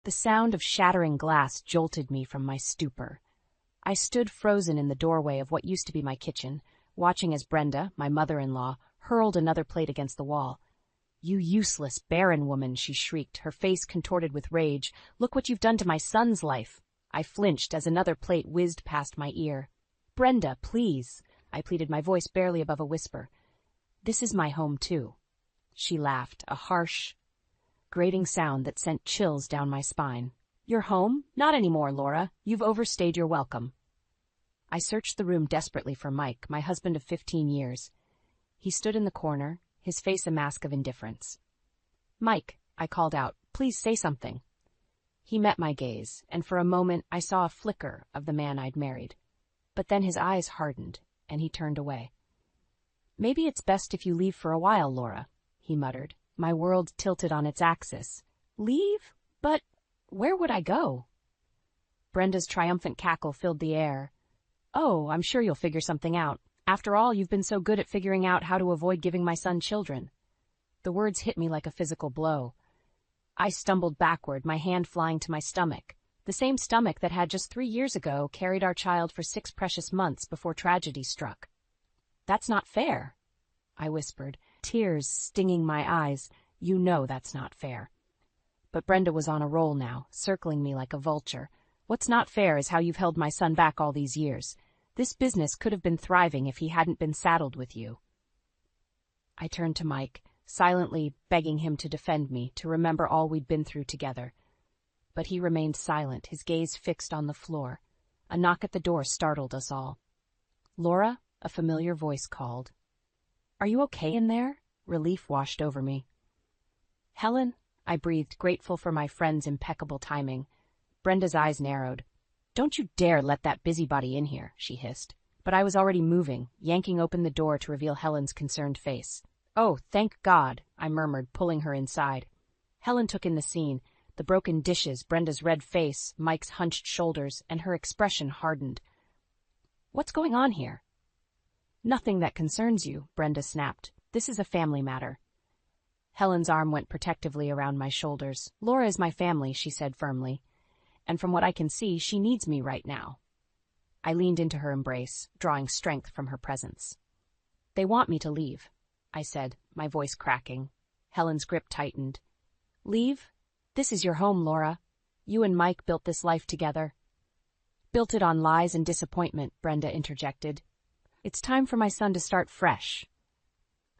The sound of shattering glass jolted me from my stupor. I stood frozen in the doorway of what used to be my kitchen, watching as Brenda, my mother-in-law, hurled another plate against the wall. "You useless, barren woman," she shrieked, her face contorted with rage. "Look what you've done to my son's life." I flinched as another plate whizzed past my ear. "Brenda, please," I pleaded, my voice barely above a whisper. "This is my home, too." She laughed, a harsh, grating sound that sent chills down my spine. "Your home? Not anymore, Laura. You've overstayed your welcome." I searched the room desperately for Mike, my husband of 15 years. He stood in the corner, his face a mask of indifference. "Mike," I called out, "please say something." He met my gaze, and for a moment I saw a flicker of the man I'd married. But then his eyes hardened, and he turned away. "Maybe it's best if you leave for a while, Laura," he muttered. My world tilted on its axis. "Leave? But where would I go?" Brenda's triumphant cackle filled the air. "Oh, I'm sure you'll figure something out. After all, you've been so good at figuring out how to avoid giving my son children." The words hit me like a physical blow. I stumbled backward, my hand flying to my stomach. The same stomach that had just 3 years ago carried our child for 6 precious months before tragedy struck. "That's not fair," I whispered, tears stinging my eyes. "You know that's not fair." But Brenda was on a roll now, circling me like a vulture. "What's not fair is how you've held my son back all these years. This business could have been thriving if he hadn't been saddled with you." I turned to Mike, silently begging him to defend me, to remember all we'd been through together. But he remained silent, his gaze fixed on the floor. A knock at the door startled us all. "Laura," a familiar voice called. "Are you okay in there?" Relief washed over me. "Helen," I breathed, grateful for my friend's impeccable timing. Brenda's eyes narrowed. "Don't you dare let that busybody in here," she hissed. But I was already moving, yanking open the door to reveal Helen's concerned face. "Oh, thank God," I murmured, pulling her inside. Helen took in the scene, the broken dishes, Brenda's red face, Mike's hunched shoulders, and her expression hardened. "What's going on here?" "Nothing that concerns you," Brenda snapped. "This is a family matter." Helen's arm went protectively around my shoulders. "Laura is my family," she said firmly. "And from what I can see, she needs me right now." I leaned into her embrace, drawing strength from her presence. "They want me to leave," I said, my voice cracking. Helen's grip tightened. "Leave? This is your home, Laura. You and Mike built this life together." "Built it on lies and disappointment," Brenda interjected. "It's time for my son to start fresh."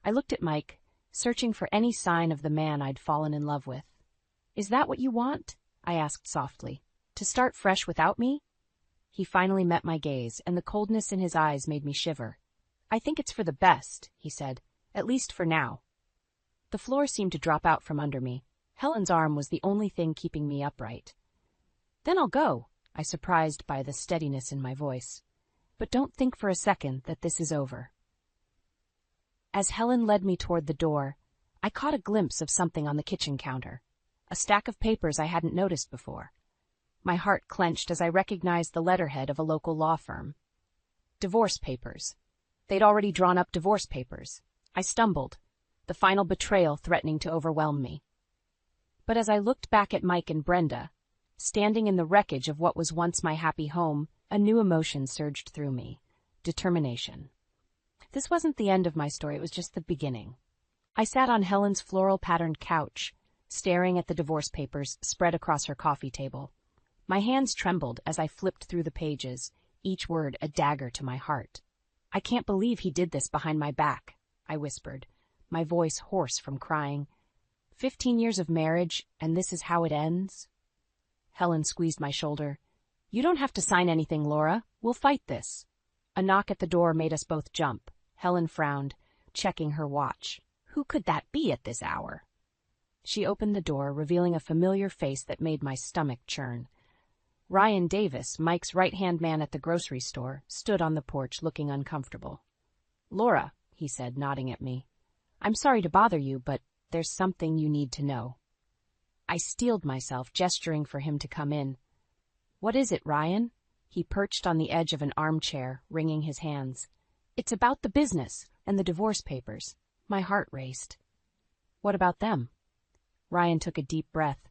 I looked at Mike, searching for any sign of the man I'd fallen in love with. "Is that what you want?" I asked softly. "To start fresh without me?" He finally met my gaze, and the coldness in his eyes made me shiver. "I think it's for the best," he said, "at least for now." The floor seemed to drop out from under me. Helen's arm was the only thing keeping me upright. "Then I'll go," I surprised by the steadiness in my voice. "But don't think for a second that this is over." As Helen led me toward the door, I caught a glimpse of something on the kitchen counter, a stack of papers I hadn't noticed before. My heart clenched as I recognized the letterhead of a local law firm. Divorce papers. They'd already drawn up divorce papers. I stumbled, the final betrayal threatening to overwhelm me. But as I looked back at Mike and Brenda, standing in the wreckage of what was once my happy home, a new emotion surged through me: determination. This wasn't the end of my story, it was just the beginning. I sat on Helen's floral-patterned couch, staring at the divorce papers spread across her coffee table. My hands trembled as I flipped through the pages, each word a dagger to my heart. "I can't believe he did this behind my back," I whispered, my voice hoarse from crying. 15 years of marriage, and this is how it ends?" Helen squeezed my shoulder. "You don't have to sign anything, Laura. We'll fight this." A knock at the door made us both jump. Helen frowned, checking her watch. Who could that be at this hour? She opened the door, revealing a familiar face that made my stomach churn. Ryan Davis, Mike's right-hand man at the grocery store, stood on the porch looking uncomfortable. "Laura," he said, nodding at me, "I'm sorry to bother you, but there's something you need to know." I steeled myself, gesturing for him to come in. "What is it, Ryan?" He perched on the edge of an armchair, wringing his hands. "It's about the business and the divorce papers." My heart raced. "What about them?" Ryan took a deep breath.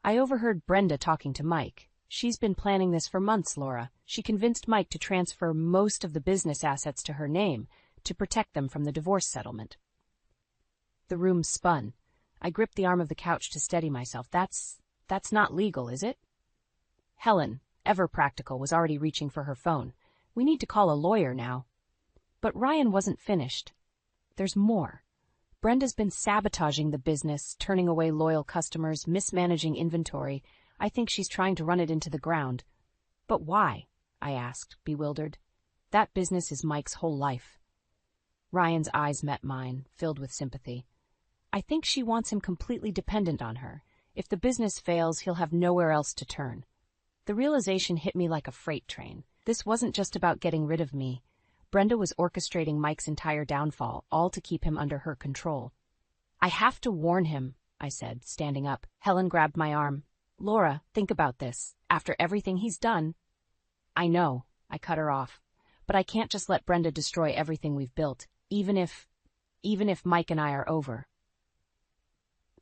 I overheard Brenda talking to Mike. She's been planning this for months, Laura. She convinced Mike to transfer most of the business assets to her name to protect them from the divorce settlement. The room spun. I gripped the arm of the couch to steady myself. That's not legal, is it? Helen, ever practical, was already reaching for her phone. We need to call a lawyer now. But Ryan wasn't finished. There's more. Brenda's been sabotaging the business, turning away loyal customers, mismanaging inventory. I think she's trying to run it into the ground. But why? I asked, bewildered. That business is Mike's whole life. Ryan's eyes met mine, filled with sympathy. I think she wants him completely dependent on her. If the business fails, he'll have nowhere else to turn. The realization hit me like a freight train. This wasn't just about getting rid of me. Brenda was orchestrating Mike's entire downfall, all to keep him under her control. I have to warn him, I said, standing up. Helen grabbed my arm. Laura, think about this. After everything he's done. I know, I cut her off. But I can't just let Brenda destroy everything we've built, even if Mike and I are over.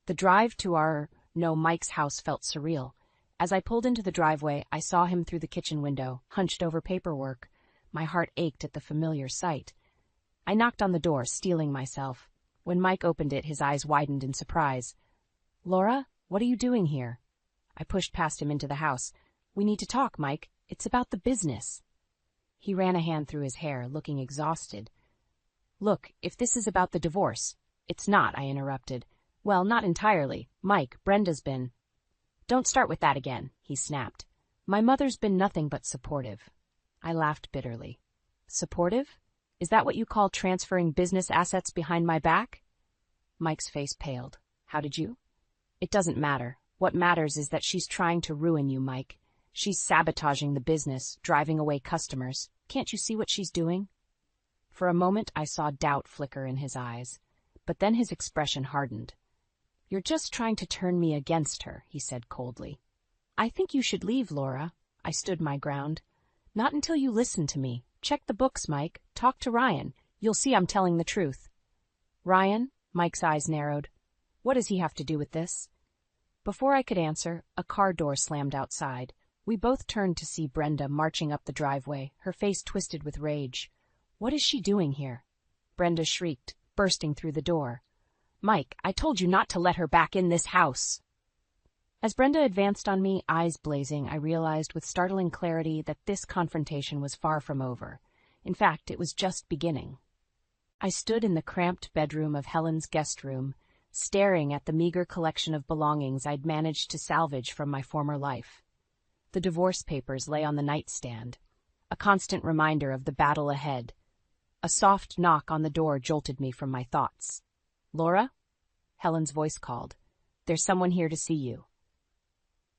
The drive to Mike's house felt surreal. As I pulled into the driveway, I saw him through the kitchen window, hunched over paperwork. My heart ached at the familiar sight. I knocked on the door, steeling myself. When Mike opened it, his eyes widened in surprise. Laura, what are you doing here? I pushed past him into the house. We need to talk, Mike. It's about the business. He ran a hand through his hair, looking exhausted. Look, if this is about the divorce. It's not, I interrupted. Well, not entirely. Mike, Brenda's been... Don't start with that again, he snapped. My mother's been nothing but supportive. I laughed bitterly. Supportive? Is that what you call transferring business assets behind my back? Mike's face paled. How did you? It doesn't matter. What matters is that she's trying to ruin you, Mike. She's sabotaging the business, driving away customers. Can't you see what she's doing? For a moment, I saw doubt flicker in his eyes, but then his expression hardened. You're just trying to turn me against her, he said coldly. I think you should leave, Laura. I stood my ground. Not until you listen to me. Check the books, Mike. Talk to Ryan. You'll see I'm telling the truth. Ryan? Mike's eyes narrowed. What does he have to do with this? Before I could answer, a car door slammed outside. We both turned to see Brenda marching up the driveway, her face twisted with rage. What is she doing here? Brenda shrieked, bursting through the door. Mike, I told you not to let her back in this house. As Brenda advanced on me, eyes blazing, I realized with startling clarity that this confrontation was far from over. In fact, it was just beginning. I stood in the cramped bedroom of Helen's guest room, staring at the meager collection of belongings I'd managed to salvage from my former life. The divorce papers lay on the nightstand, a constant reminder of the battle ahead. A soft knock on the door jolted me from my thoughts. Laura? Helen's voice called. There's someone here to see you.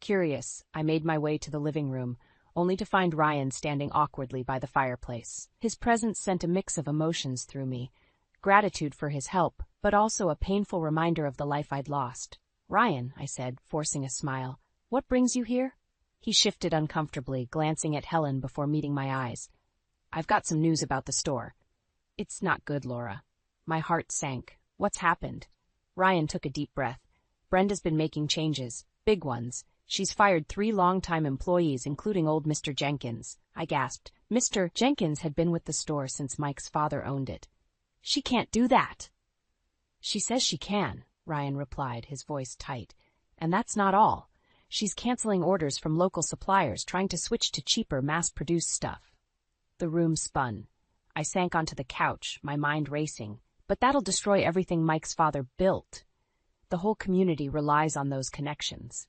Curious, I made my way to the living room, only to find Ryan standing awkwardly by the fireplace. His presence sent a mix of emotions through me, gratitude for his help, but also a painful reminder of the life I'd lost. Ryan, I said, forcing a smile, what brings you here? He shifted uncomfortably, glancing at Helen before meeting my eyes. I've got some news about the store. It's not good, Laura. My heart sank. What's happened? Ryan took a deep breath. Brenda's been making changes, big ones. She's fired 3 long-time employees, including old Mr. Jenkins. I gasped. Mr. Jenkins had been with the store since Mike's father owned it. She can't do that. She says she can, Ryan replied, his voice tight. And that's not all. She's canceling orders from local suppliers, trying to switch to cheaper, mass-produced stuff. The room spun. I sank onto the couch, my mind racing. But that'll destroy everything Mike's father built. The whole community relies on those connections.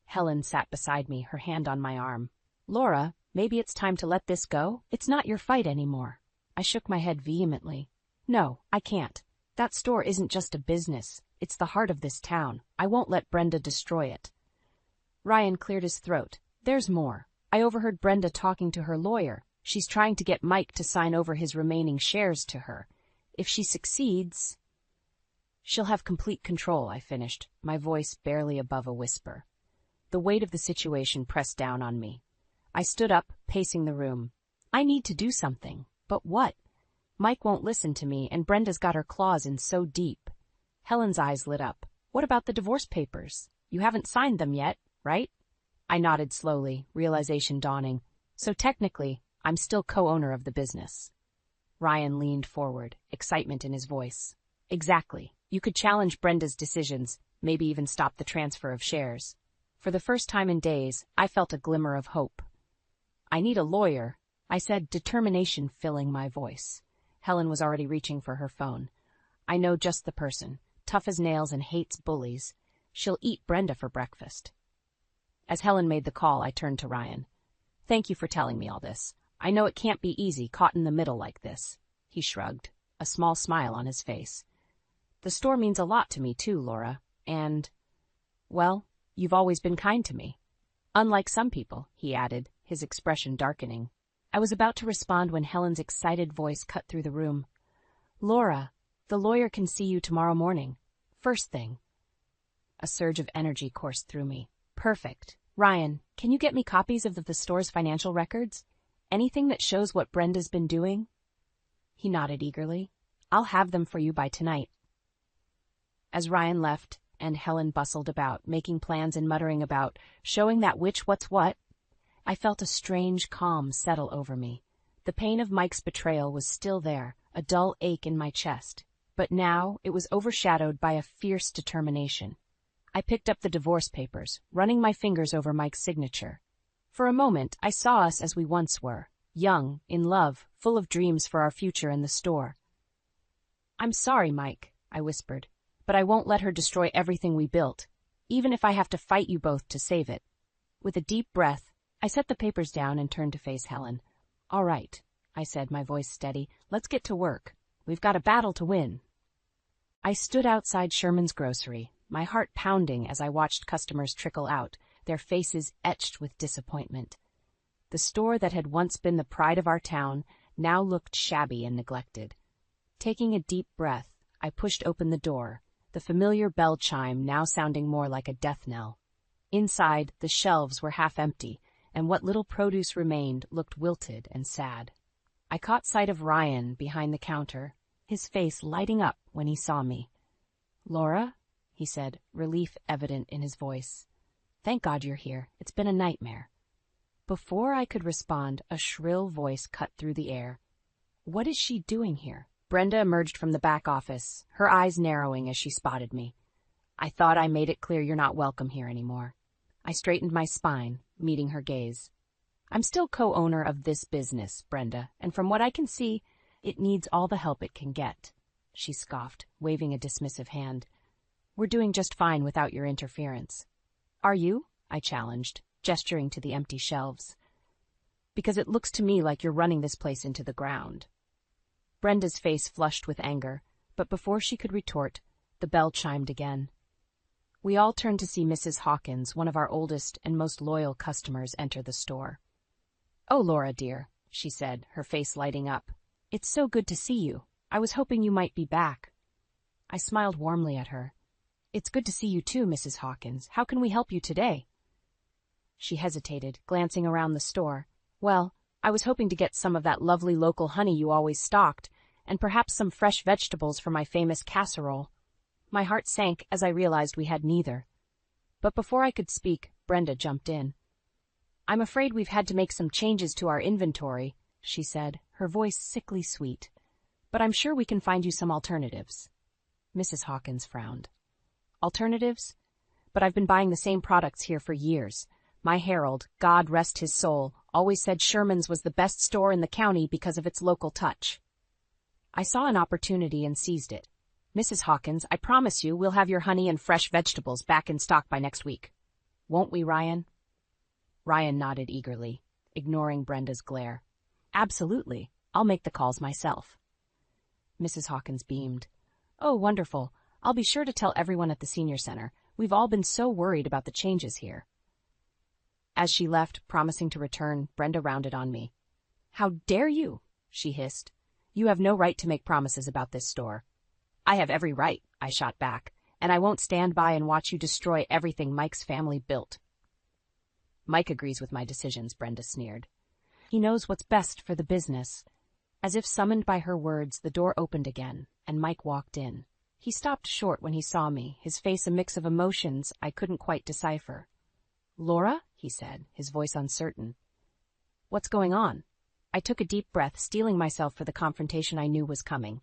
Helen sat beside me, her hand on my arm. Laura, maybe it's time to let this go? It's not your fight anymore. I shook my head vehemently. No, I can't. That store isn't just a business. It's the heart of this town. I won't let Brenda destroy it. Ryan cleared his throat. There's more. I overheard Brenda talking to her lawyer. She's trying to get Mike to sign over his remaining shares to her. If she succeeds, she'll have complete control, I finished, my voice barely above a whisper. The weight of the situation pressed down on me. I stood up, pacing the room. I need to do something. But what? Mike won't listen to me, and Brenda's got her claws in so deep. Helen's eyes lit up. What about the divorce papers? You haven't signed them yet. right? I nodded slowly, realization dawning. So technically, I'm still co-owner of the business. Ryan leaned forward, excitement in his voice. Exactly. You could challenge Brenda's decisions, maybe even stop the transfer of shares. For the first time in days, I felt a glimmer of hope. I need a lawyer, I said, determination filling my voice. Helen was already reaching for her phone. I know just the person, tough as nails and hates bullies. She'll eat Brenda for breakfast. As Helen made the call, I turned to Ryan. Thank you for telling me all this. I know it can't be easy, caught in the middle like this. He shrugged, a small smile on his face. The store means a lot to me too, Laura, and, well, you've always been kind to me. Unlike some people, he added, his expression darkening. I was about to respond when Helen's excited voice cut through the room. Laura, the lawyer can see you tomorrow morning. First thing. A surge of energy coursed through me. Perfect. Ryan, can you get me copies of the store's financial records? Anything that shows what Brenda's been doing? He nodded eagerly. I'll have them for you by tonight. As Ryan left, and Helen bustled about, making plans and muttering about, showing that what's what, I felt a strange calm settle over me. The pain of Mike's betrayal was still there, a dull ache in my chest, but now it was overshadowed by a fierce determination. I picked up the divorce papers, running my fingers over Mike's signature. For a moment, I saw us as we once were, young, in love, full of dreams for our future in the store. I'm sorry, Mike, I whispered, but I won't let her destroy everything we built, even if I have to fight you both to save it. With a deep breath, I set the papers down and turned to face Helen. All right, I said, my voice steady, let's get to work. We've got a battle to win. I stood outside Sherman's grocery, my heart pounding as I watched customers trickle out, their faces etched with disappointment. The store that had once been the pride of our town now looked shabby and neglected. Taking a deep breath, I pushed open the door, the familiar bell chime now sounding more like a death knell. Inside, the shelves were half empty, and what little produce remained looked wilted and sad. I caught sight of Ryan behind the counter, his face lighting up when he saw me. Laura, he said, relief evident in his voice. Thank God you're here. It's been a nightmare. Before I could respond, a shrill voice cut through the air. What is she doing here? Brenda emerged from the back office, her eyes narrowing as she spotted me. I thought I made it clear you're not welcome here anymore. I straightened my spine, meeting her gaze. I'm still co-owner of this business, Brenda, and from what I can see, it needs all the help it can get. She scoffed, waving a dismissive hand. We're doing just fine without your interference. Are you? I challenged, gesturing to the empty shelves. Because it looks to me like you're running this place into the ground. Brenda's face flushed with anger, but before she could retort, the bell chimed again. We all turned to see Mrs. Hawkins, one of our oldest and most loyal customers, enter the store. Oh, Laura, dear, she said, her face lighting up. It's so good to see you. I was hoping you might be back. I smiled warmly at her. It's good to see you too, Mrs. Hawkins. How can we help you today? She hesitated, glancing around the store. Well, I was hoping to get some of that lovely local honey you always stocked, and perhaps some fresh vegetables for my famous casserole. My heart sank as I realized we had neither. But before I could speak, Brenda jumped in. I'm afraid we've had to make some changes to our inventory, she said, her voice sickly sweet. But I'm sure we can find you some alternatives. Mrs. Hawkins frowned. Alternatives? But I've been buying the same products here for years. My herald, God rest his soul, always said Sherman's was the best store in the county because of its local touch. I saw an opportunity and seized it. Mrs. Hawkins, I promise you we'll have your honey and fresh vegetables back in stock by next week. Won't we, Ryan? Ryan nodded eagerly, ignoring Brenda's glare. Absolutely. I'll make the calls myself. Mrs. Hawkins beamed. Oh, wonderful. I'll be sure to tell everyone at the senior center. We've all been so worried about the changes here. As she left, promising to return, Brenda rounded on me. How dare you? She hissed. You have no right to make promises about this store. I have every right, I shot back, and I won't stand by and watch you destroy everything Mike's family built. Mike agrees with my decisions, Brenda sneered. He knows what's best for the business. As if summoned by her words, the door opened again, and Mike walked in. He stopped short when he saw me, his face a mix of emotions I couldn't quite decipher. "Laura?" he said, his voice uncertain. "What's going on?" I took a deep breath, steeling myself for the confrontation I knew was coming.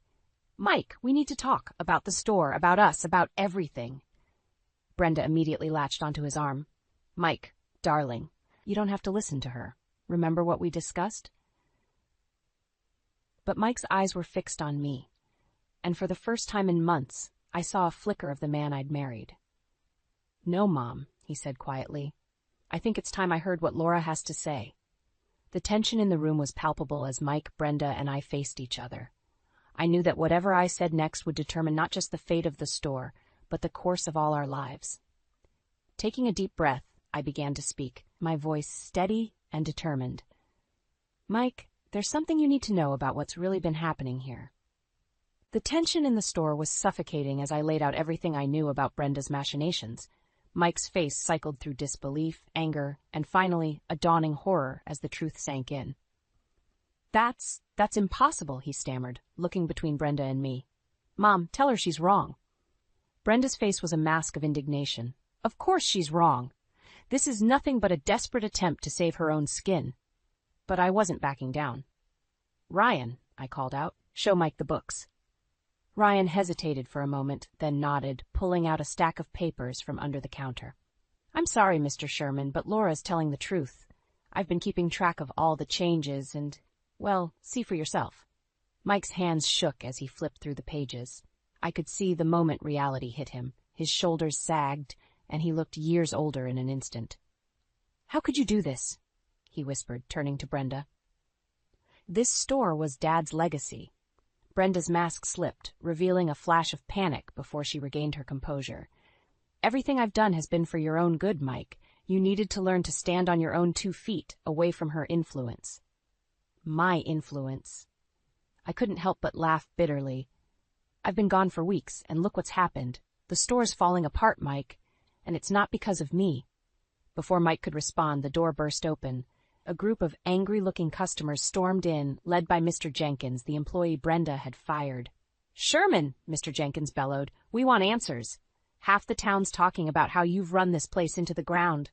"Mike, we need to talk about the store, about us, about everything." Brenda immediately latched onto his arm. "Mike, darling, you don't have to listen to her. Remember what we discussed?" But Mike's eyes were fixed on me, and for the first time in months, I saw a flicker of the man I'd married. "No, Mom," he said quietly. "I think it's time I heard what Laura has to say." The tension in the room was palpable as Mike, Brenda, and I faced each other. I knew that whatever I said next would determine not just the fate of the store, but the course of all our lives. Taking a deep breath, I began to speak, my voice steady and determined. "Mike, there's something you need to know about what's really been happening here." The tension in the store was suffocating as I laid out everything I knew about Brenda's machinations. Mike's face cycled through disbelief, anger, and finally, a dawning horror as the truth sank in. That's impossible," he stammered, looking between Brenda and me. "Mom, tell her she's wrong." Brenda's face was a mask of indignation. "Of course she's wrong. This is nothing but a desperate attempt to save her own skin." But I wasn't backing down. "Ryan," I called out, "show Mike the books." Ryan hesitated for a moment, then nodded, pulling out a stack of papers from under the counter. "I'm sorry, Mr. Sherman, but Laura's telling the truth. I've been keeping track of all the changes and, well, see for yourself." Mike's hands shook as he flipped through the pages. I could see the moment reality hit him. His shoulders sagged, and he looked years older in an instant. "How could you do this?" he whispered, turning to Brenda. This store was Dad's legacy. Brenda's mask slipped, revealing a flash of panic before she regained her composure. "Everything I've done has been for your own good, Mike. You needed to learn to stand on your own 2 feet, away from her influence." My influence. I couldn't help but laugh bitterly. "I've been gone for weeks, and look what's happened. The store's falling apart, Mike, and it's not because of me." Before Mike could respond, the door burst open. A group of angry-looking customers stormed in, led by Mr. Jenkins, the employee Brenda had fired. "Sherman," Mr. Jenkins bellowed, "we want answers. Half the town's talking about how you've run this place into the ground."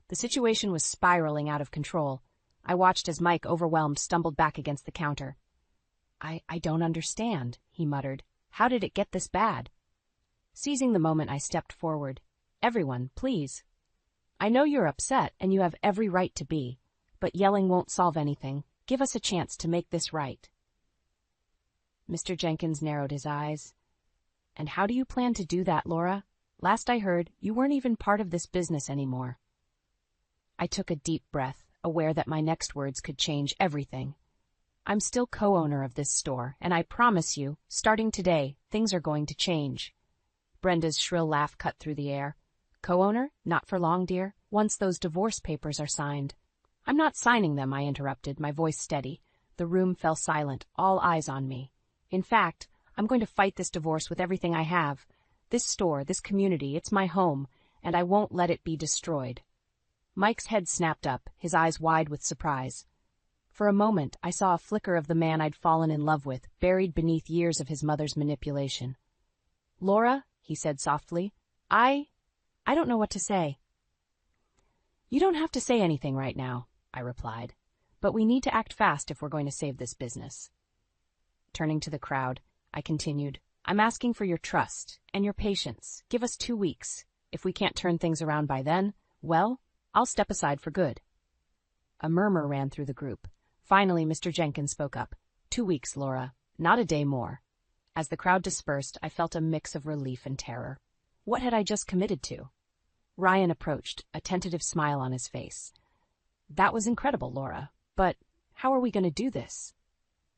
The situation was spiraling out of control. I watched as Mike, overwhelmed, stumbled back against the counter. I don't understand," he muttered. "How did it get this bad?" Seizing the moment, I stepped forward. "Everyone, please. I know you're upset, and you have every right to be. But yelling won't solve anything. Give us a chance to make this right." Mr. Jenkins narrowed his eyes. "And how do you plan to do that, Laura? Last I heard, you weren't even part of this business anymore." I took a deep breath, aware that my next words could change everything. "I'm still co-owner of this store, and I promise you, starting today, things are going to change." Brenda's shrill laugh cut through the air. "Co-owner? Not for long, dear. Once those divorce papers are signed." "I'm not signing them," I interrupted, my voice steady. The room fell silent, all eyes on me. "In fact, I'm going to fight this divorce with everything I have. This store, this community, it's my home, and I won't let it be destroyed." Mike's head snapped up, his eyes wide with surprise. For a moment, I saw a flicker of the man I'd fallen in love with, buried beneath years of his mother's manipulation. "Laura," he said softly, I don't know what to say." "You don't have to say anything right now," I replied. "But we need to act fast if we're going to save this business." Turning to the crowd, I continued, "I'm asking for your trust and your patience. Give us 2 weeks. If we can't turn things around by then, well, I'll step aside for good." A murmur ran through the group. Finally, Mr. Jenkins spoke up. 2 weeks, Laura. Not a day more." As the crowd dispersed, I felt a mix of relief and terror. What had I just committed to? Ryan approached, a tentative smile on his face. "That was incredible, Laura. But how are we going to do this?"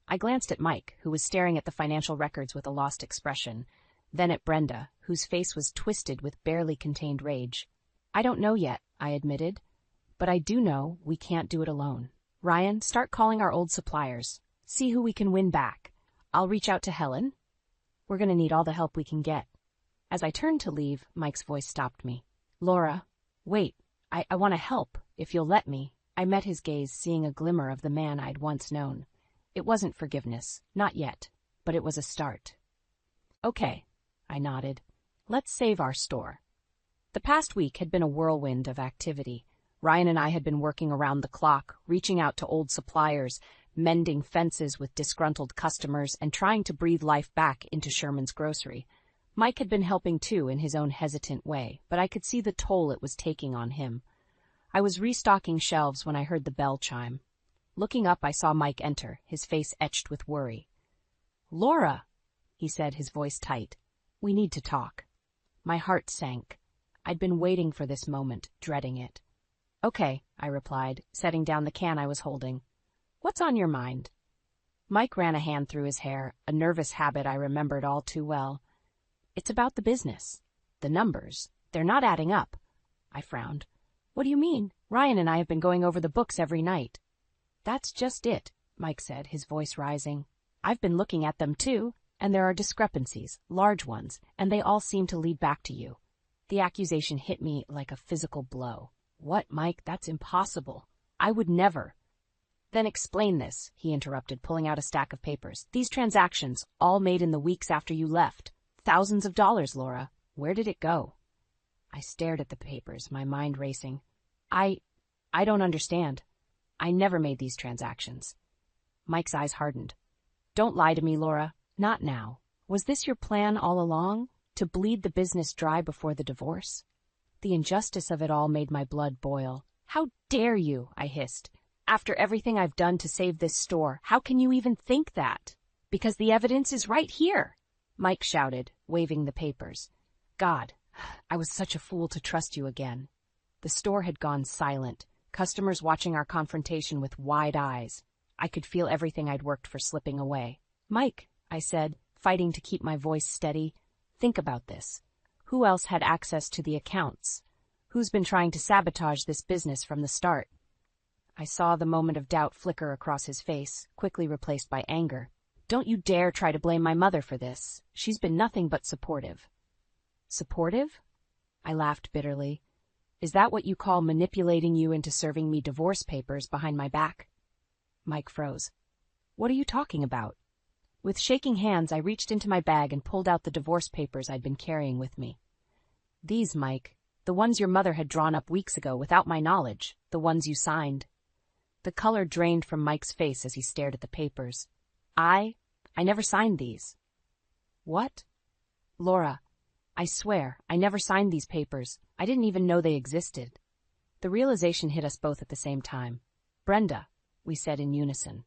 I glanced at Mike, who was staring at the financial records with a lost expression, then at Brenda, whose face was twisted with barely contained rage. "I don't know yet," I admitted. "But I do know we can't do it alone. Ryan, start calling our old suppliers. See who we can win back. I'll reach out to Helen. We're going to need all the help we can get." As I turned to leave, Mike's voice stopped me. "Laura, wait. I want to help, if you'll let me." I met his gaze, seeing a glimmer of the man I'd once known. It wasn't forgiveness, not yet, but it was a start. "Okay," I nodded. "Let's save our store." The past week had been a whirlwind of activity. Ryan and I had been working around the clock, reaching out to old suppliers, mending fences with disgruntled customers, and trying to breathe life back into Sherman's grocery. Mike had been helping too in his own hesitant way, but I could see the toll it was taking on him. I was restocking shelves when I heard the bell chime. Looking up, I saw Mike enter, his face etched with worry. "Laura," he said, his voice tight. "We need to talk." My heart sank. I'd been waiting for this moment, dreading it. "Okay," I replied, setting down the can I was holding. "What's on your mind?" Mike ran a hand through his hair, a nervous habit I remembered all too well. "It's about the business. The numbers. They're not adding up." I frowned. "What do you mean? Ryan and I have been going over the books every night." "That's just it," Mike said, his voice rising. "I've been looking at them too, and there are discrepancies, large ones, and they all seem to lead back to you." The accusation hit me like a physical blow. "What, Mike? That's impossible. I would never." "Then explain this," he interrupted, pulling out a stack of papers. "These transactions, all made in the weeks after you left. Thousands of dollars, Laura. Where did it go?" I stared at the papers, my mind racing. I don't understand. I never made these transactions." Mike's eyes hardened. "Don't lie to me, Laura. Not now. Was this your plan all along? To bleed the business dry before the divorce?" The injustice of it all made my blood boil. "How dare you?" I hissed. "After everything I've done to save this store, how can you even think that? Because the evidence is right here," Mike shouted, waving the papers. "God, I was such a fool to trust you again." The store had gone silent, customers watching our confrontation with wide eyes. I could feel everything I'd worked for slipping away. "Mike," I said, fighting to keep my voice steady, "think about this. Who else had access to the accounts? Who's been trying to sabotage this business from the start?" I saw the moment of doubt flicker across his face, quickly replaced by anger. "Don't you dare try to blame my mother for this. She's been nothing but supportive." "Supportive?" I laughed bitterly. "Is that what you call manipulating you into serving me divorce papers behind my back?" Mike froze. "What are you talking about?" With shaking hands, I reached into my bag and pulled out the divorce papers I'd been carrying with me. "These, Mike, the ones your mother had drawn up weeks ago without my knowledge, the ones you signed." The color drained from Mike's face as he stared at the papers. I never signed these." "What?" "Laura, I swear, I never signed these papers. I didn't even know they existed." The realization hit us both at the same time. "Brenda," we said in unison.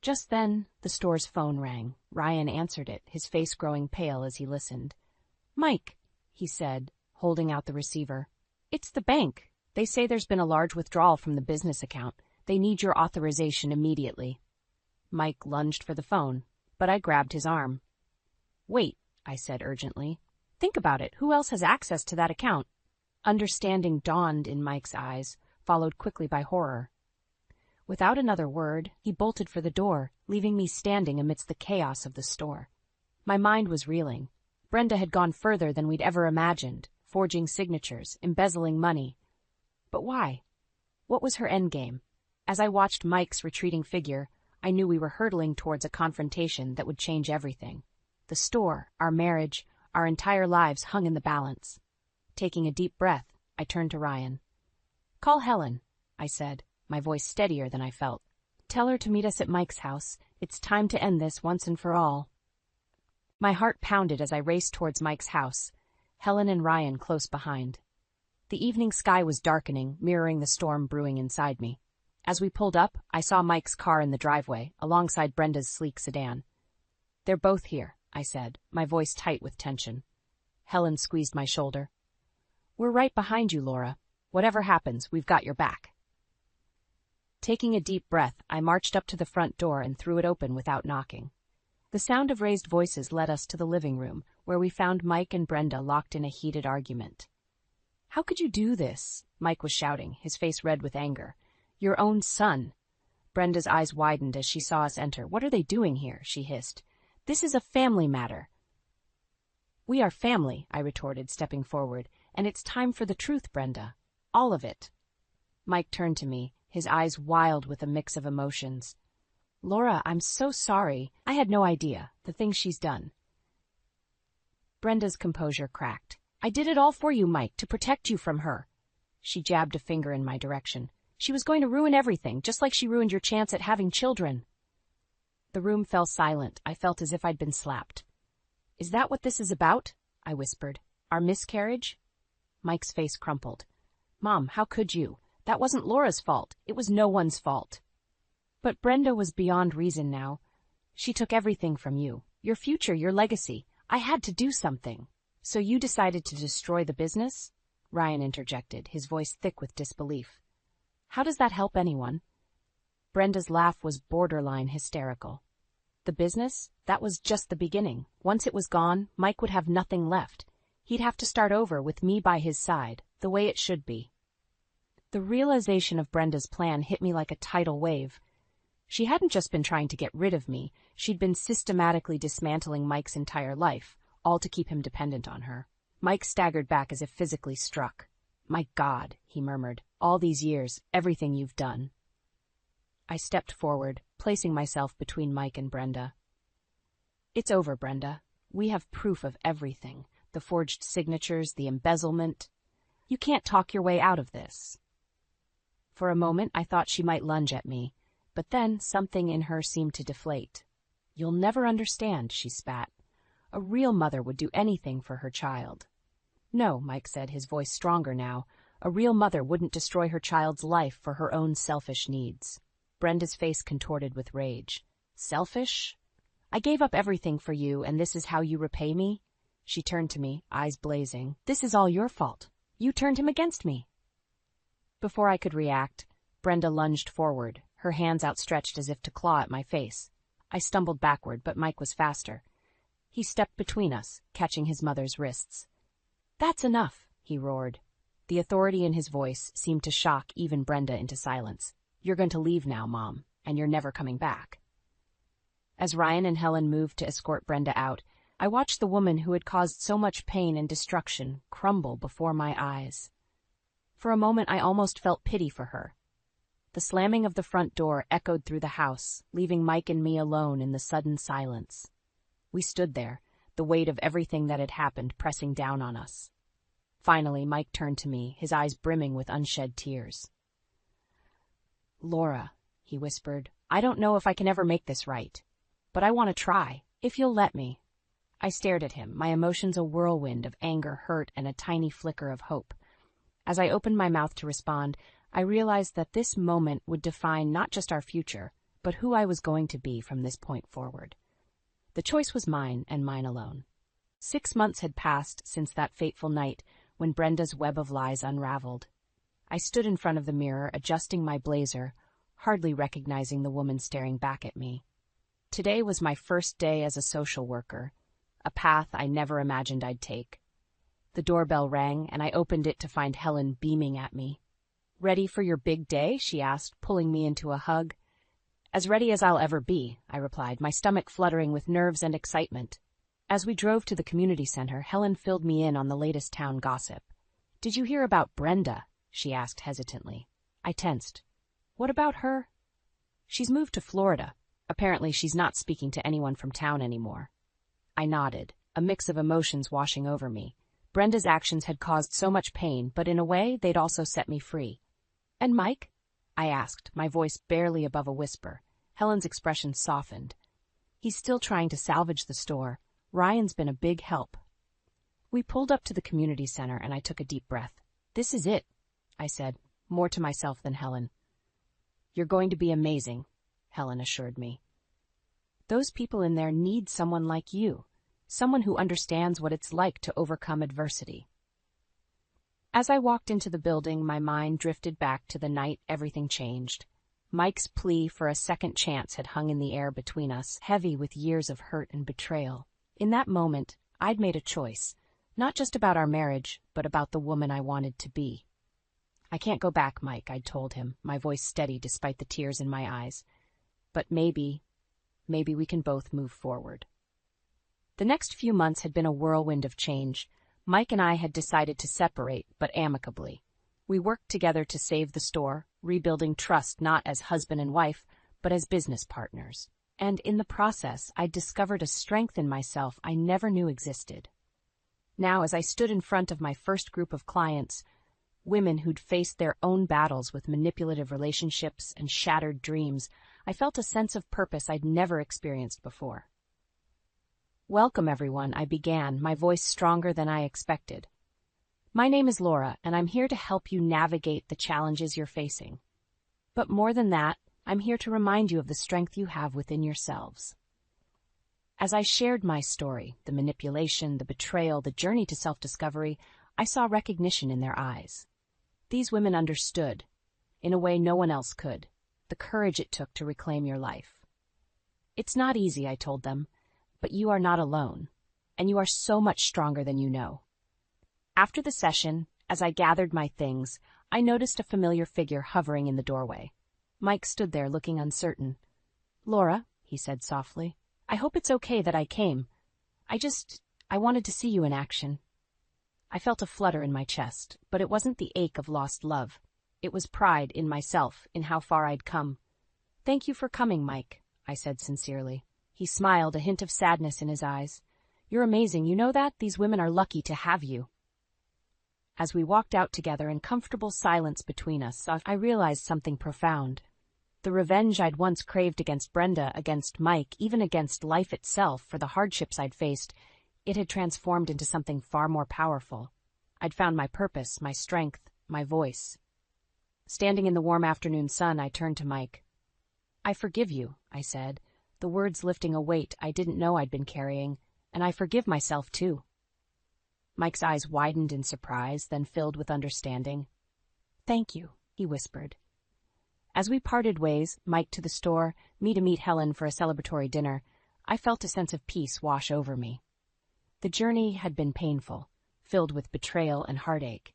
Just then, the store's phone rang. Ryan answered it, his face growing pale as he listened. "Mike," he said, holding out the receiver. "It's the bank. They say there's been a large withdrawal from the business account. They need your authorization immediately." Mike lunged for the phone, but I grabbed his arm. "Wait," I said urgently. "Think about it. Who else has access to that account?" Understanding dawned in Mike's eyes, followed quickly by horror. Without another word, he bolted for the door, leaving me standing amidst the chaos of the store. My mind was reeling. Brenda had gone further than we'd ever imagined, forging signatures, embezzling money. But why? What was her endgame? As I watched Mike's retreating figure, I knew we were hurtling towards a confrontation that would change everything. The store, our marriage, our entire lives hung in the balance. Taking a deep breath, I turned to Ryan. "Call Helen," I said, my voice steadier than I felt. "Tell her to meet us at Mike's house. It's time to end this once and for all." My heart pounded as I raced towards Mike's house, Helen and Ryan close behind. The evening sky was darkening, mirroring the storm brewing inside me. As we pulled up, I saw Mike's car in the driveway, alongside Brenda's sleek sedan. "They're both here," I said, my voice tight with tension. Helen squeezed my shoulder. "We're right behind you, Laura. Whatever happens, we've got your back." Taking a deep breath, I marched up to the front door and threw it open without knocking. The sound of raised voices led us to the living room, where we found Mike and Brenda locked in a heated argument. "How could you do this?" Mike was shouting, his face red with anger. "Your own son." Brenda's eyes widened as she saw us enter. "What are they doing here?" she hissed. "This is a family matter." "We are family," I retorted, stepping forward, "and it's time for the truth, Brenda. All of it." Mike turned to me, his eyes wild with a mix of emotions. "Laura, I'm so sorry. I had no idea. The things she's done." Brenda's composure cracked. I did it all for you, Mike, to protect you from her. She jabbed a finger in my direction. She was going to ruin everything, just like she ruined your chance at having children. The room fell silent. I felt as if I'd been slapped. Is that what this is about? I whispered. Our miscarriage? Mike's face crumpled. Mom, how could you? That wasn't Laura's fault. It was no one's fault. But Brenda was beyond reason now. She took everything from you. Your future, your legacy. I had to do something. So you decided to destroy the business? Ryan interjected, his voice thick with disbelief. How does that help anyone? Brenda's laugh was borderline hysterical. The business? That was just the beginning. Once it was gone, Mike would have nothing left. He'd have to start over with me by his side, the way it should be. The realization of Brenda's plan hit me like a tidal wave. She hadn't just been trying to get rid of me, she'd been systematically dismantling Mike's entire life, all to keep him dependent on her. Mike staggered back as if physically struck. My God, he murmured, all these years, everything you've done. I stepped forward, placing myself between Mike and Brenda. It's over, Brenda. We have proof of everything. The forged signatures, the embezzlement. You can't talk your way out of this. For a moment, I thought she might lunge at me, but then something in her seemed to deflate. You'll never understand, she spat. A real mother would do anything for her child. No, Mike said, his voice stronger now. A real mother wouldn't destroy her child's life for her own selfish needs. Brenda's face contorted with rage. Selfish? I gave up everything for you, and this is how you repay me? She turned to me, eyes blazing. This is all your fault. You turned him against me. Before I could react, Brenda lunged forward, her hands outstretched as if to claw at my face. I stumbled backward, but Mike was faster. He stepped between us, catching his mother's wrists. That's enough, he roared. The authority in his voice seemed to shock even Brenda into silence. You're going to leave now, Mom, and you're never coming back. As Ryan and Helen moved to escort Brenda out, I watched the woman who had caused so much pain and destruction crumble before my eyes. For a moment, I almost felt pity for her. The slamming of the front door echoed through the house, leaving Mike and me alone in the sudden silence. We stood there, the weight of everything that had happened pressing down on us. Finally, Mike turned to me, his eyes brimming with unshed tears. Laura, he whispered, I don't know if I can ever make this right, but I want to try, if you'll let me. I stared at him, my emotions a whirlwind of anger, hurt, and a tiny flicker of hope. As I opened my mouth to respond, I realized that this moment would define not just our future, but who I was going to be from this point forward. The choice was mine and mine alone. 6 months had passed since that fateful night when Brenda's web of lies unraveled. I stood in front of the mirror, adjusting my blazer, hardly recognizing the woman staring back at me. Today was my first day as a social worker, a path I never imagined I'd take. The doorbell rang, and I opened it to find Helen beaming at me. Ready for your big day? She asked, pulling me into a hug. As ready as I'll ever be, I replied, my stomach fluttering with nerves and excitement. As we drove to the community center, Helen filled me in on the latest town gossip. Did you hear about Brenda? She asked hesitantly. I tensed. What about her? She's moved to Florida. Apparently she's not speaking to anyone from town anymore. I nodded, a mix of emotions washing over me. Brenda's actions had caused so much pain, but in a way, they'd also set me free. And Mike? I asked, my voice barely above a whisper. Helen's expression softened. He's still trying to salvage the store. Ryan's been a big help. We pulled up to the community center, and I took a deep breath. This is it, I said, more to myself than Helen. You're going to be amazing, Helen assured me. Those people in there need someone like you, someone who understands what it's like to overcome adversity. As I walked into the building, my mind drifted back to the night everything changed. Mike's plea for a second chance had hung in the air between us, heavy with years of hurt and betrayal. In that moment, I'd made a choice, not just about our marriage, but about the woman I wanted to be. I can't go back, Mike, I'd told him, my voice steady despite the tears in my eyes. But maybe we can both move forward. The next few months had been a whirlwind of change. Mike and I had decided to separate, but amicably. We worked together to save the store, rebuilding trust not as husband and wife, but as business partners. And in the process, I discovered a strength in myself I never knew existed. Now, as I stood in front of my first group of clients, women who'd faced their own battles with manipulative relationships and shattered dreams, I felt a sense of purpose I'd never experienced before. "Welcome, everyone," I began, my voice stronger than I expected. "My name is Laura, and I'm here to help you navigate the challenges you're facing. But more than that, I'm here to remind you of the strength you have within yourselves." As I shared my story, the manipulation, the betrayal, the journey to self-discovery, I saw recognition in their eyes. These women understood, in a way no one else could, the courage it took to reclaim your life. "It's not easy," I told them, "but you are not alone, and you are so much stronger than you know." After the session, as I gathered my things, I noticed a familiar figure hovering in the doorway. Mike stood there looking uncertain. "Laura," he said softly, "I hope it's okay that I came. I wanted to see you in action." I felt a flutter in my chest, but it wasn't the ache of lost love. It was pride in myself, in how far I'd come. "Thank you for coming, Mike," I said sincerely. He smiled, a hint of sadness in his eyes. "You're amazing, you know that? These women are lucky to have you." As we walked out together in comfortable silence between us, I realized something profound. The revenge I'd once craved against Brenda, against Mike, even against life itself for the hardships I'd faced, it had transformed into something far more powerful. I'd found my purpose, my strength, my voice. Standing in the warm afternoon sun, I turned to Mike. "I forgive you," I said, the words lifting a weight I didn't know I'd been carrying, "and I forgive myself too." Mike's eyes widened in surprise, then filled with understanding. "Thank you," he whispered. As we parted ways, Mike to the store, me to meet Helen for a celebratory dinner, I felt a sense of peace wash over me. The journey had been painful, filled with betrayal and heartache,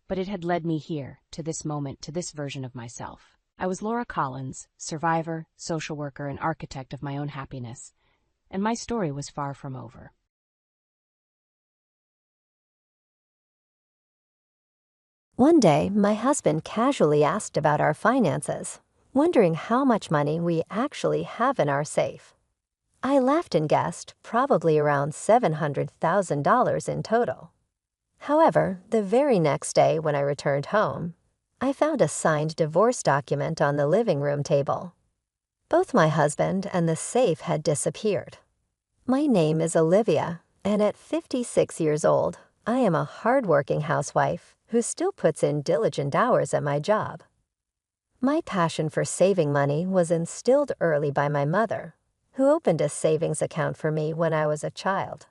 but it had led me here, to this moment, to this version of myself. I was Laura Collins, survivor, social worker, and architect of my own happiness, and my story was far from over. One day, my husband casually asked about our finances, wondering how much money we actually have in our safe. I laughed and guessed probably around $700,000 in total. However, the very next day when I returned home, I found a signed divorce document on the living room table. Both my husband and the safe had disappeared. My name is Olivia, and at 56 years old, I am a hardworking housewife who still puts in diligent hours at my job. My passion for saving money was instilled early by my mother, who opened a savings account for me when I was a child.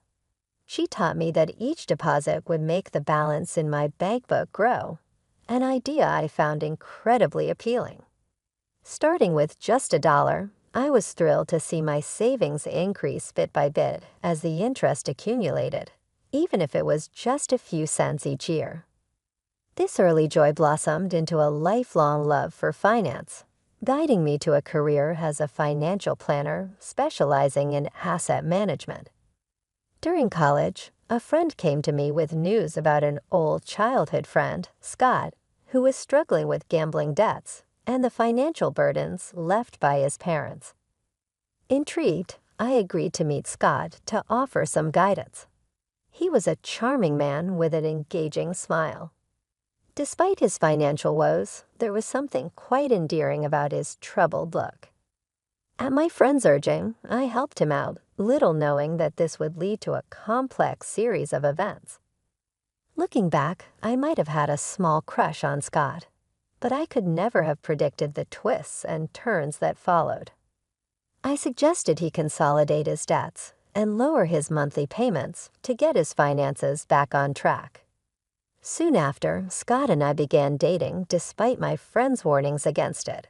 She taught me that each deposit would make the balance in my bank book grow, an idea I found incredibly appealing. Starting with just $1, I was thrilled to see my savings increase bit by bit as the interest accumulated, even if it was just a few cents each year. This early joy blossomed into a lifelong love for finance, guiding me to a career as a financial planner specializing in asset management. During college, a friend came to me with news about an old childhood friend, Scott, who was struggling with gambling debts and the financial burdens left by his parents. Intrigued, I agreed to meet Scott to offer some guidance. He was a charming man with an engaging smile. Despite his financial woes, there was something quite endearing about his troubled look. At my friend's urging, I helped him out, little knowing that this would lead to a complex series of events. Looking back, I might have had a small crush on Scott, but I could never have predicted the twists and turns that followed. I suggested he consolidate his debts and lower his monthly payments to get his finances back on track. Soon after, Scott and I began dating despite my friend's warnings against it.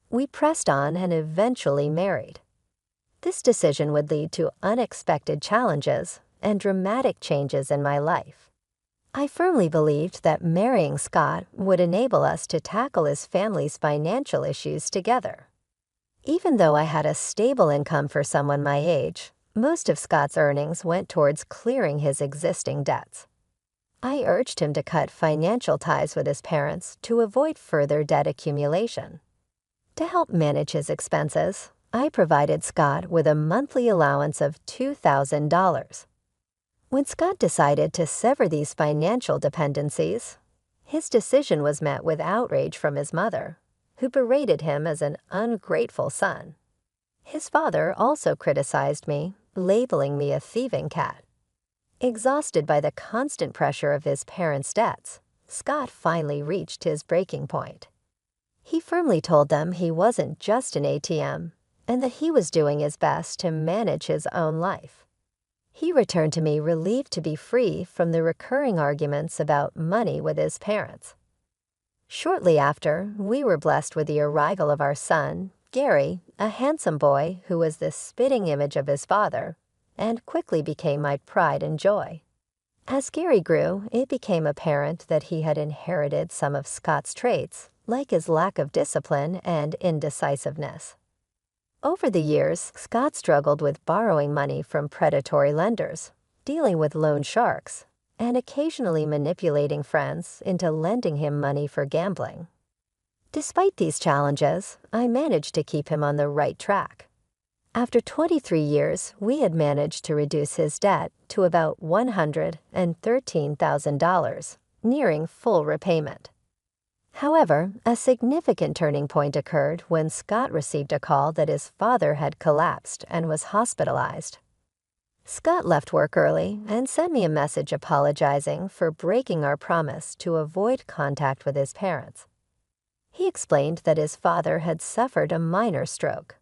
We pressed on and eventually married. This decision would lead to unexpected challenges and dramatic changes in my life. I firmly believed that marrying Scott would enable us to tackle his family's financial issues together. Even though I had a stable income for someone my age, most of Scott's earnings went towards clearing his existing debts. I urged him to cut financial ties with his parents to avoid further debt accumulation. To help manage his expenses, I provided Scott with a monthly allowance of $2,000. When Scott decided to sever these financial dependencies, his decision was met with outrage from his mother, who berated him as an ungrateful son. His father also criticized me, labeling me a thieving cat. Exhausted by the constant pressure of his parents' debts, Scott finally reached his breaking point. He firmly told them he wasn't just an ATM, and that he was doing his best to manage his own life. He returned to me relieved to be free from the recurring arguments about money with his parents. Shortly after, we were blessed with the arrival of our son, Gary, a handsome boy who was the spitting image of his father, and quickly became my pride and joy. As Gary grew, it became apparent that he had inherited some of Scott's traits, like his lack of discipline and indecisiveness. Over the years, Scott struggled with borrowing money from predatory lenders, dealing with loan sharks, and occasionally manipulating friends into lending him money for gambling. Despite these challenges, I managed to keep him on the right track. After 23 years, we had managed to reduce his debt to about $113,000, nearing full repayment. However, a significant turning point occurred when Scott received a call that his father had collapsed and was hospitalized. Scott left work early and sent me a message apologizing for breaking our promise to avoid contact with his parents. He explained that his father had suffered a minor stroke.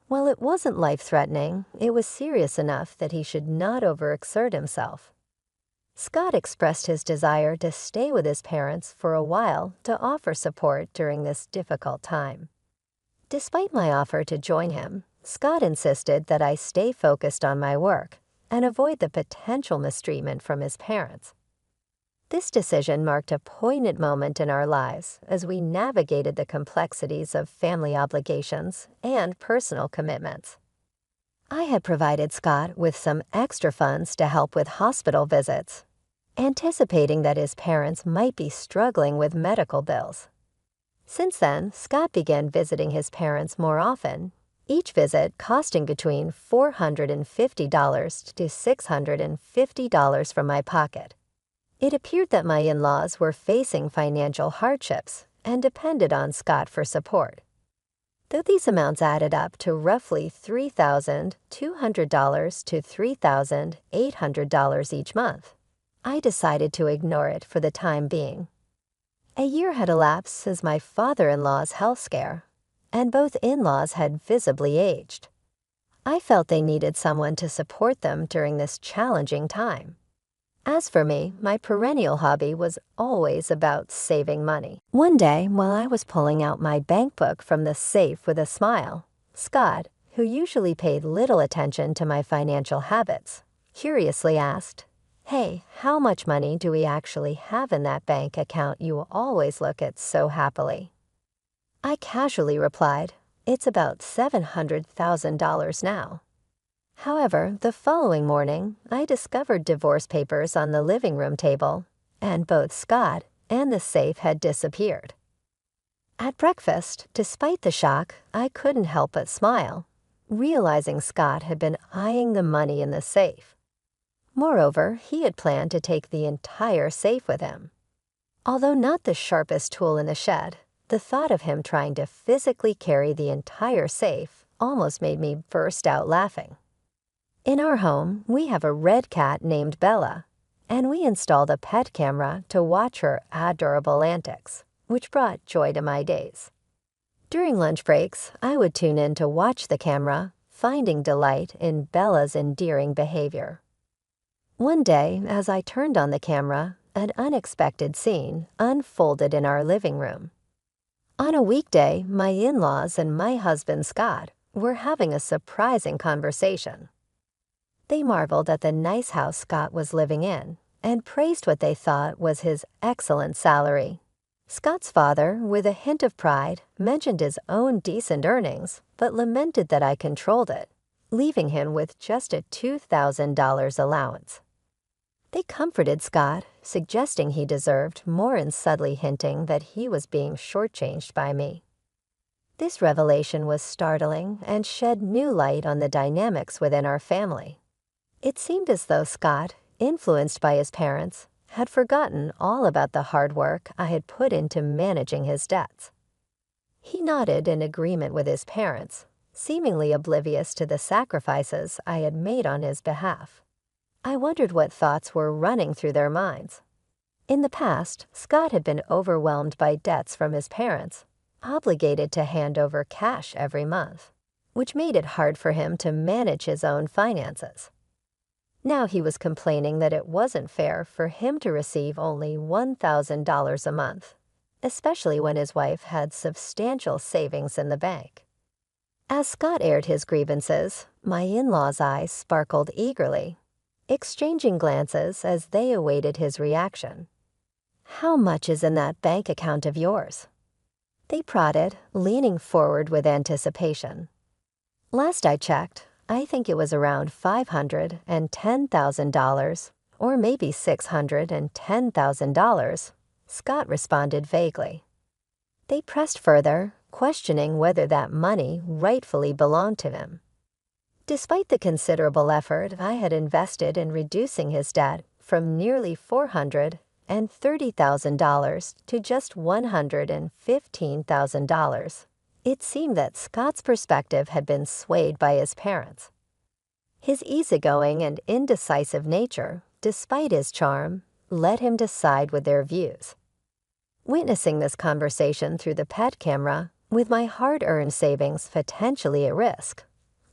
While it wasn't life-threatening, it was serious enough that he should not overexert himself. Scott expressed his desire to stay with his parents for a while to offer support during this difficult time. Despite my offer to join him, Scott insisted that I stay focused on my work and avoid the potential mistreatment from his parents. This decision marked a poignant moment in our lives as we navigated the complexities of family obligations and personal commitments. I had provided Scott with some extra funds to help with hospital visits, anticipating that his parents might be struggling with medical bills. Since then, Scott began visiting his parents more often, each visit costing between $450 to $650 from my pocket. It appeared that my in-laws were facing financial hardships and depended on Scott for support. Though these amounts added up to roughly $3,200 to $3,800 each month, I decided to ignore it for the time being. A year had elapsed since my father-in-law's health scare, and both in-laws had visibly aged. I felt they needed someone to support them during this challenging time. As for me, my perennial hobby was always about saving money. One day, while I was pulling out my bank book from the safe with a smile, Scott, who usually paid little attention to my financial habits, curiously asked, "Hey, how much money do we actually have in that bank account you always look at so happily?" I casually replied, "It's about $700,000 now." However, the following morning, I discovered divorce papers on the living room table, and both Scott and the safe had disappeared. At breakfast, despite the shock, I couldn't help but smile, realizing Scott had been eyeing the money in the safe. Moreover, he had planned to take the entire safe with him. Although not the sharpest tool in the shed, the thought of him trying to physically carry the entire safe almost made me burst out laughing. In our home, we have a red cat named Bella, and we installed a pet camera to watch her adorable antics, which brought joy to my days. During lunch breaks, I would tune in to watch the camera, finding delight in Bella's endearing behavior. One day, as I turned on the camera, an unexpected scene unfolded in our living room. On a weekday, my in-laws and my husband Scott were having a surprising conversation. They marveled at the nice house Scott was living in and praised what they thought was his excellent salary. Scott's father, with a hint of pride, mentioned his own decent earnings, but lamented that I controlled it, leaving him with just a $2,000 allowance. They comforted Scott, suggesting he deserved more and subtly hinting that he was being shortchanged by me. This revelation was startling and shed new light on the dynamics within our family. It seemed as though Scott, influenced by his parents, had forgotten all about the hard work I had put into managing his debts. He nodded in agreement with his parents, seemingly oblivious to the sacrifices I had made on his behalf. I wondered what thoughts were running through their minds. In the past, Scott had been overwhelmed by debts from his parents, obligated to hand over cash every month, which made it hard for him to manage his own finances. Now he was complaining that it wasn't fair for him to receive only $1,000 a month, especially when his wife had substantial savings in the bank. As Scott aired his grievances, my in-laws' eyes sparkled eagerly, exchanging glances as they awaited his reaction. "How much is in that bank account of yours?" They prodded, leaning forward with anticipation. "Last I checked, I think it was around $510,000, or maybe $610,000, Scott responded vaguely. They pressed further, questioning whether that money rightfully belonged to him. Despite the considerable effort I had invested in reducing his debt from nearly $430,000 to just $115,000, it seemed that Scott's perspective had been swayed by his parents. His easygoing and indecisive nature, despite his charm, led him to side with their views. Witnessing this conversation through the pet camera, with my hard-earned savings potentially at risk,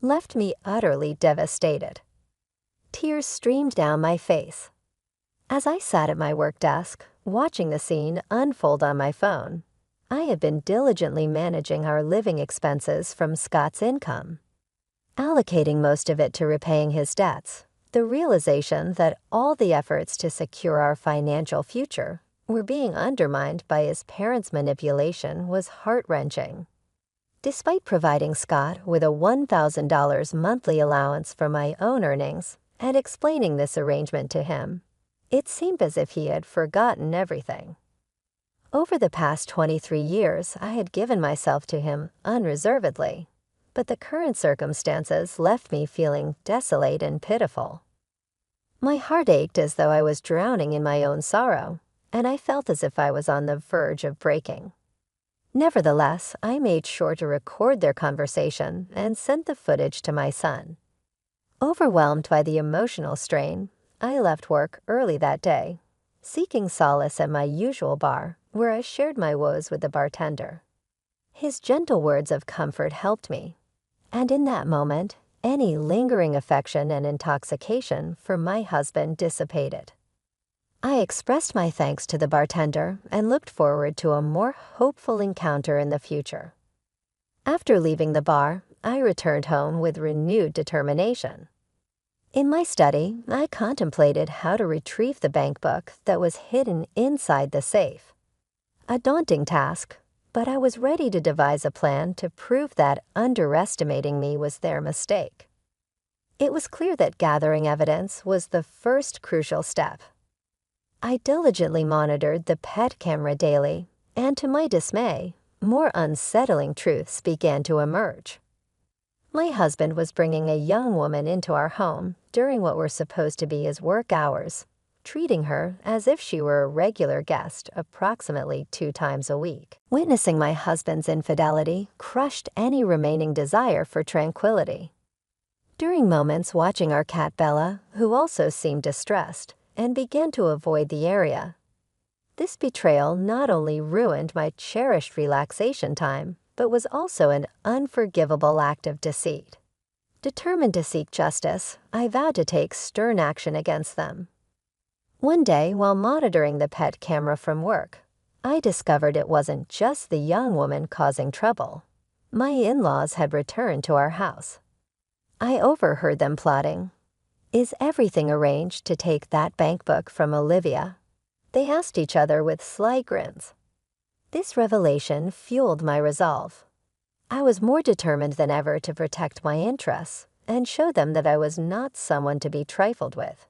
left me utterly devastated. Tears streamed down my face. As I sat at my work desk, watching the scene unfold on my phone, I had been diligently managing our living expenses from Scott's income, allocating most of it to repaying his debts. The realization that all the efforts to secure our financial future were being undermined by his parents' manipulation was heart-wrenching. Despite providing Scott with a $1,000 monthly allowance from my own earnings and explaining this arrangement to him, it seemed as if he had forgotten everything. Over the past 23 years, I had given myself to him unreservedly, but the current circumstances left me feeling desolate and pitiful. My heart ached as though I was drowning in my own sorrow, and I felt as if I was on the verge of breaking. Nevertheless, I made sure to record their conversation and sent the footage to my son. Overwhelmed by the emotional strain, I left work early that day, seeking solace at my usual bar, where I shared my woes with the bartender. His gentle words of comfort helped me, and in that moment, any lingering affection and intoxication for my husband dissipated. I expressed my thanks to the bartender and looked forward to a more hopeful encounter in the future. After leaving the bar, I returned home with renewed determination. In my study, I contemplated how to retrieve the bank book that was hidden inside the safe. A daunting task, but I was ready to devise a plan to prove that underestimating me was their mistake. It was clear that gathering evidence was the first crucial step. I diligently monitored the pet camera daily, and to my dismay, more unsettling truths began to emerge. My husband was bringing a young woman into our home during what were supposed to be his work hours, treating her as if she were a regular guest approximately 2 times a week. Witnessing my husband's infidelity crushed any remaining desire for tranquility. During moments watching our cat Bella, who also seemed distressed, and began to avoid the area, this betrayal not only ruined my cherished relaxation time, but was also an unforgivable act of deceit. Determined to seek justice, I vowed to take stern action against them. One day, while monitoring the pet camera from work, I discovered it wasn't just the young woman causing trouble. My in-laws had returned to our house. I overheard them plotting. "Is everything arranged to take that bank book from Olivia?" They asked each other with sly grins. This revelation fueled my resolve. I was more determined than ever to protect my interests and show them that I was not someone to be trifled with.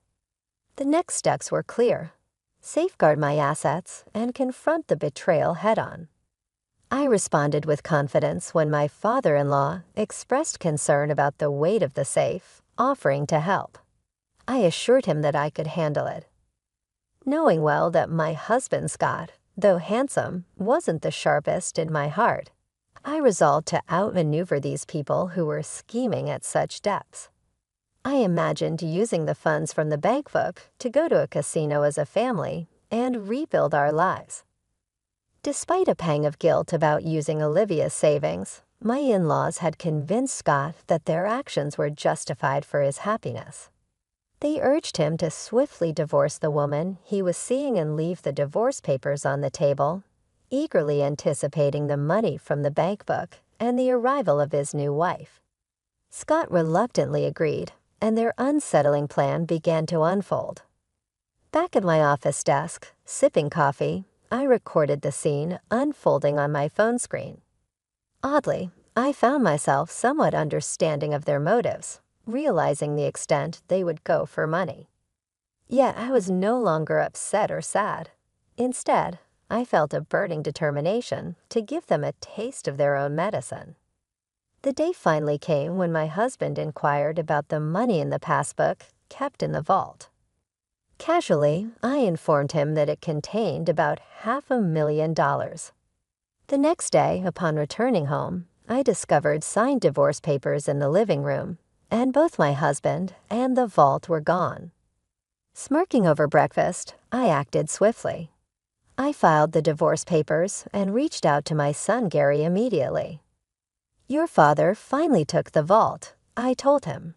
The next steps were clear: safeguard my assets and confront the betrayal head-on. I responded with confidence when my father-in-law expressed concern about the weight of the safe, offering to help. I assured him that I could handle it. Knowing well that my husband Scott, though handsome, wasn't the sharpest in my heart, I resolved to outmaneuver these people who were scheming at such depths. I imagined using the funds from the bank book to go to a casino as a family and rebuild our lives. Despite a pang of guilt about using Olivia's savings, my in-laws had convinced Scott that their actions were justified for his happiness. They urged him to swiftly divorce the woman he was seeing and leave the divorce papers on the table, eagerly anticipating the money from the bank book and the arrival of his new wife. Scott reluctantly agreed, and their unsettling plan began to unfold. Back at my office desk, sipping coffee, I recorded the scene unfolding on my phone screen. Oddly, I found myself somewhat understanding of their motives, realizing the extent they would go for money. Yet I was no longer upset or sad. Instead, I felt a burning determination to give them a taste of their own medicine. The day finally came when my husband inquired about the money in the passbook kept in the vault. Casually, I informed him that it contained about $500,000. The next day, upon returning home, I discovered signed divorce papers in the living room, and both my husband and the vault were gone. Smirking over breakfast, I acted swiftly. I filed the divorce papers and reached out to my son Gary immediately. "Your father finally took the vault," I told him.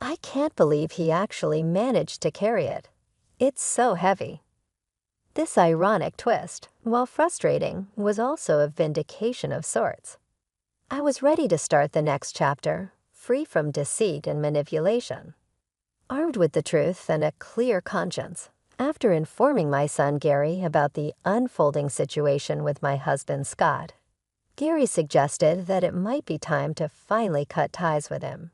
"I can't believe he actually managed to carry it. It's so heavy." This ironic twist, while frustrating, was also a vindication of sorts. I was ready to start the next chapter, free from deceit and manipulation. Armed with the truth and a clear conscience, after informing my son Gary about the unfolding situation with my husband Scott, Gary suggested that it might be time to finally cut ties with him.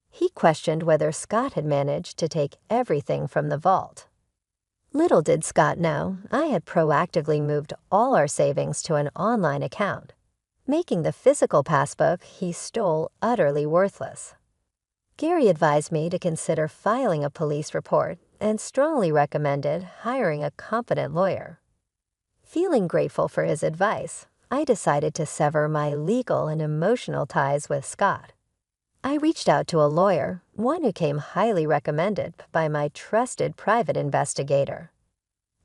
He questioned whether Scott had managed to take everything from the vault. Little did Scott know I had proactively moved all our savings to an online account, making the physical passbook he stole utterly worthless. Gary advised me to consider filing a police report and strongly recommended hiring a competent lawyer. Feeling grateful for his advice, I decided to sever my legal and emotional ties with Scott. I reached out to a lawyer, one who came highly recommended by my trusted private investigator.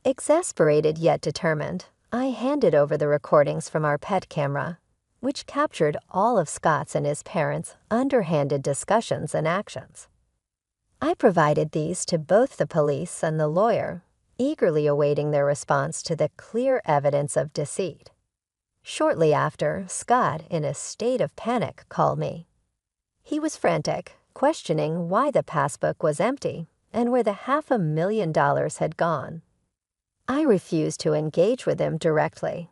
Exasperated yet determined, I handed over the recordings from our pet camera, which captured all of Scott's and his parents' underhanded discussions and actions. I provided these to both the police and the lawyer, eagerly awaiting their response to the clear evidence of deceit. Shortly after, Scott, in a state of panic, called me. He was frantic, questioning why the passbook was empty and where the $500,000 had gone. I refused to engage with him directly.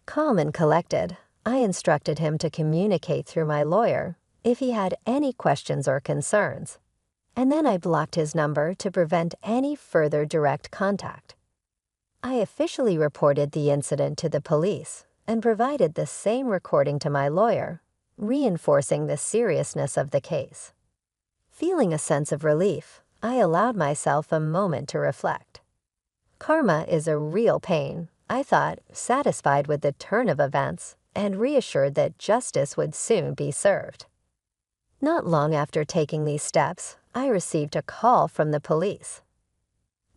Calm and collected, I instructed him to communicate through my lawyer if he had any questions or concerns, and then I blocked his number to prevent any further direct contact. I officially reported the incident to the police and provided the same recording to my lawyer, reinforcing the seriousness of the case. Feeling a sense of relief, I allowed myself a moment to reflect. Karma is a real pain, I thought, satisfied with the turn of events and reassured that justice would soon be served. Not long after taking these steps, I received a call from the police.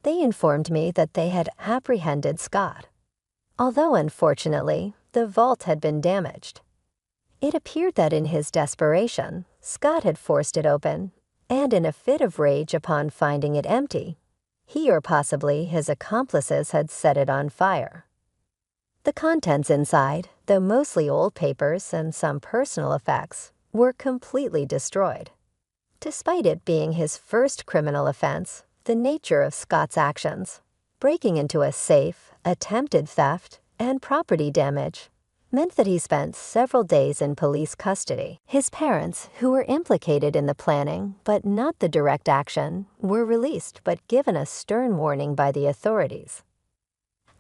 They informed me that they had apprehended Scott, although unfortunately, the vault had been damaged. It appeared that in his desperation, Scott had forced it open, and in a fit of rage upon finding it empty, he or possibly his accomplices had set it on fire. The contents inside, though mostly old papers and some personal effects, were completely destroyed. Despite it being his first criminal offense, the nature of Scott's actions, breaking into a safe, attempted theft, and property damage, meant that he spent several days in police custody. His parents, who were implicated in the planning but not the direct action, were released but given a stern warning by the authorities.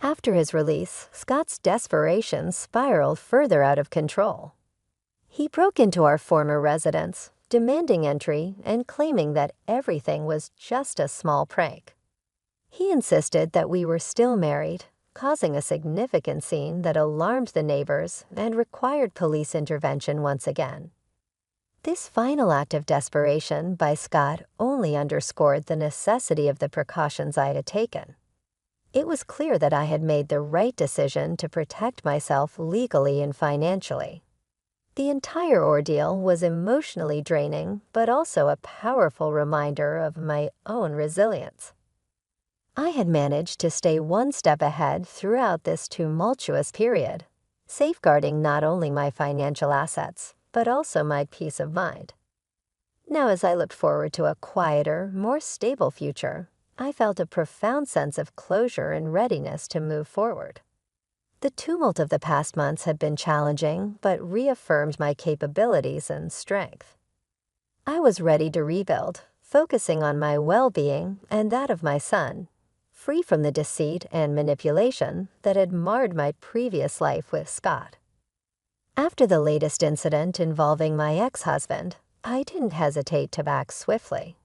After his release, Scott's desperation spiraled further out of control. He broke into our former residence, demanding entry and claiming that everything was just a small prank. He insisted that we were still married, causing a significant scene that alarmed the neighbors and required police intervention once again. This final act of desperation by Scott only underscored the necessity of the precautions I had taken. It was clear that I had made the right decision to protect myself legally and financially. The entire ordeal was emotionally draining, but also a powerful reminder of my own resilience. I had managed to stay one step ahead throughout this tumultuous period, safeguarding not only my financial assets, but also my peace of mind. Now, as I looked forward to a quieter, more stable future, I felt a profound sense of closure and readiness to move forward. The tumult of the past months had been challenging, but reaffirmed my capabilities and strength. I was ready to rebuild, focusing on my well-being and that of my son, free from the deceit and manipulation that had marred my previous life with Scott. After the latest incident involving my ex-husband, I didn't hesitate to act swiftly.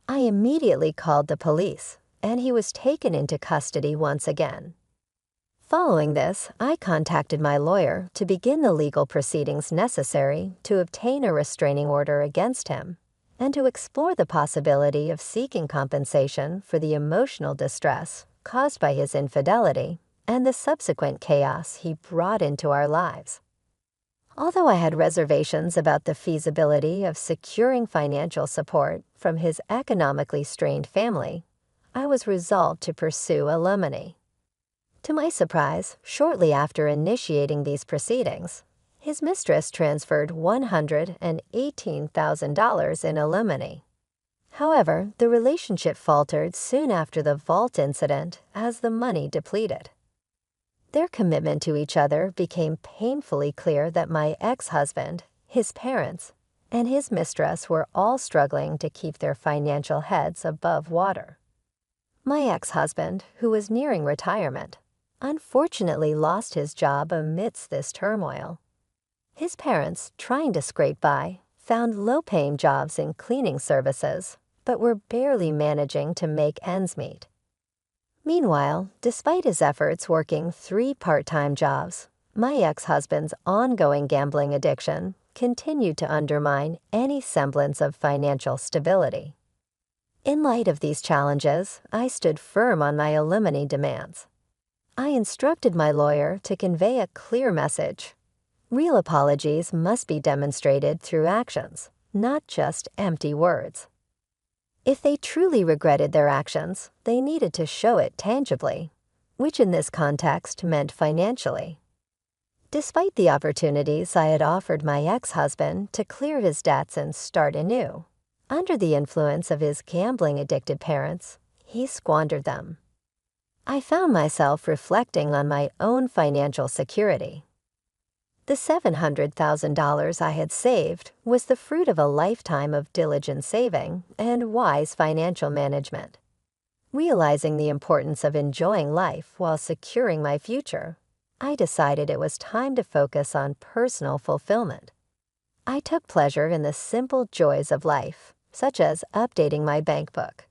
I immediately called the police, and he was taken into custody once again. Following this, I contacted my lawyer to begin the legal proceedings necessary to obtain a restraining order against him and to explore the possibility of seeking compensation for the emotional distress caused by his infidelity and the subsequent chaos he brought into our lives. Although I had reservations about the feasibility of securing financial support from his economically strained family, I was resolved to pursue alimony. To my surprise, shortly after initiating these proceedings, his mistress transferred $118,000 in alimony. However, the relationship faltered soon after the vault incident as the money depleted. Their commitment to each other became painfully clear that my ex-husband, his parents, and his mistress were all struggling to keep their financial heads above water. My ex-husband, who was nearing retirement, unfortunately lost his job amidst this turmoil. His parents, trying to scrape by, found low-paying jobs in cleaning services, but were barely managing to make ends meet. Meanwhile, despite his efforts working 3 part-time jobs, my ex-husband's ongoing gambling addiction continued to undermine any semblance of financial stability. In light of these challenges, I stood firm on my alimony demands. I instructed my lawyer to convey a clear message. Real apologies must be demonstrated through actions, not just empty words. If they truly regretted their actions, they needed to show it tangibly, which in this context meant financially. Despite the opportunities I had offered my ex-husband to clear his debts and start anew, under the influence of his gambling-addicted parents, he squandered them. I found myself reflecting on my own financial security. The $700,000 I had saved was the fruit of a lifetime of diligent saving and wise financial management. Realizing the importance of enjoying life while securing my future, I decided it was time to focus on personal fulfillment. I took pleasure in the simple joys of life, such as updating my bank book.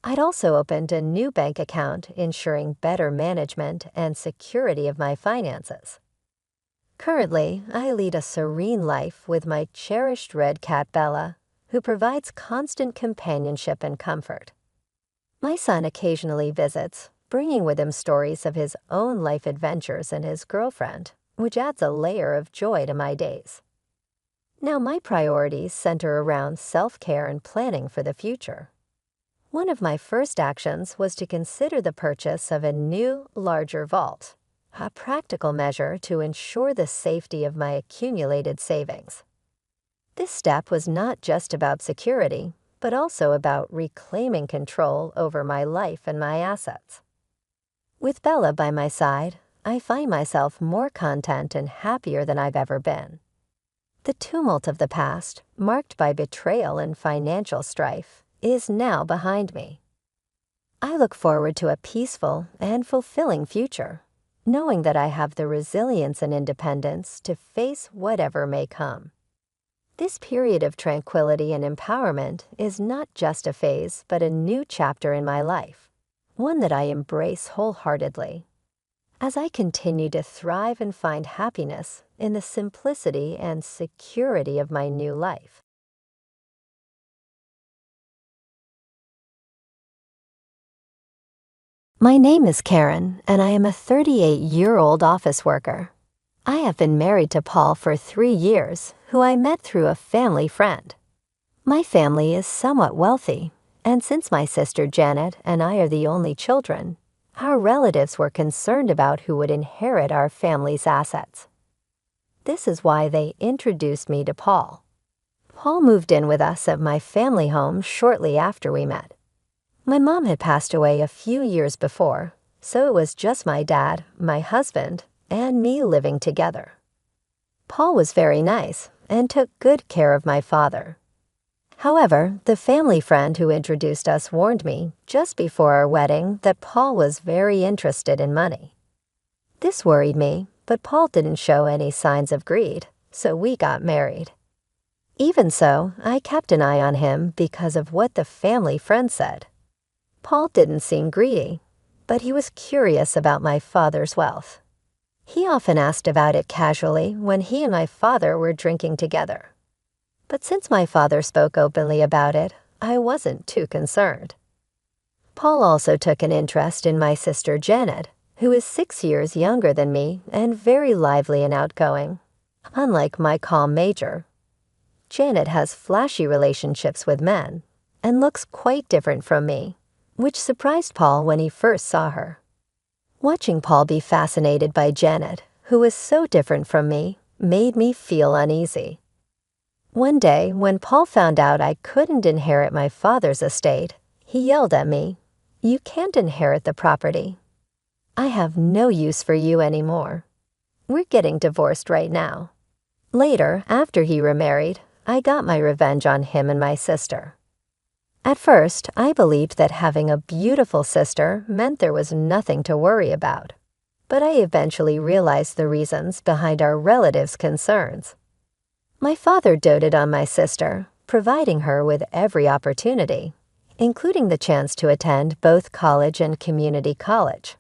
I'd also opened a new bank account, ensuring better management and security of my finances. Currently, I lead a serene life with my cherished red cat Bella, who provides constant companionship and comfort. My son occasionally visits, bringing with him stories of his own life adventures and his girlfriend, which adds a layer of joy to my days. Now my priorities center around self-care and planning for the future. One of my first actions was to consider the purchase of a new, larger vault, a practical measure to ensure the safety of my accumulated savings. This step was not just about security, but also about reclaiming control over my life and my assets. With Bella by my side, I find myself more content and happier than I've ever been. The tumult of the past, marked by betrayal and financial strife, is now behind me. I look forward to a peaceful and fulfilling future, knowing that I have the resilience and independence to face whatever may come. This period of tranquility and empowerment is not just a phase, but a new chapter in my life, one that I embrace wholeheartedly. As I continue to thrive and find happiness in the simplicity and security of my new life. My name is Karen, and I am a 38-year-old office worker. I have been married to Paul for 3 years, who I met through a family friend. My family is somewhat wealthy, and since my sister Janet and I are the only children, our relatives were concerned about who would inherit our family's assets. This is why they introduced me to Paul. Paul moved in with us at my family home shortly after we met. My mom had passed away a few years before, so it was just my dad, my husband, and me living together. Paul was very nice and took good care of my father. However, the family friend who introduced us warned me just before our wedding that Paul was very interested in money. This worried me, but Paul didn't show any signs of greed, so we got married. Even so, I kept an eye on him because of what the family friend said. Paul didn't seem greedy, but he was curious about my father's wealth. He often asked about it casually when he and my father were drinking together. But since my father spoke openly about it, I wasn't too concerned. Paul also took an interest in my sister Janet, who is 6 years younger than me and very lively and outgoing. Unlike my calm major, Janet has flashy relationships with men and looks quite different from me, which surprised Paul when he first saw her. Watching Paul be fascinated by Janet, who was so different from me, made me feel uneasy. One day, when Paul found out I couldn't inherit my father's estate, he yelled at me, "You can't inherit the property. I have no use for you anymore. We're getting divorced right now." Later, after he remarried, I got my revenge on him and my sister. At first, I believed that having a beautiful sister meant there was nothing to worry about, but I eventually realized the reasons behind our relatives' concerns. My father doted on my sister, providing her with every opportunity, including the chance to attend both college and community college.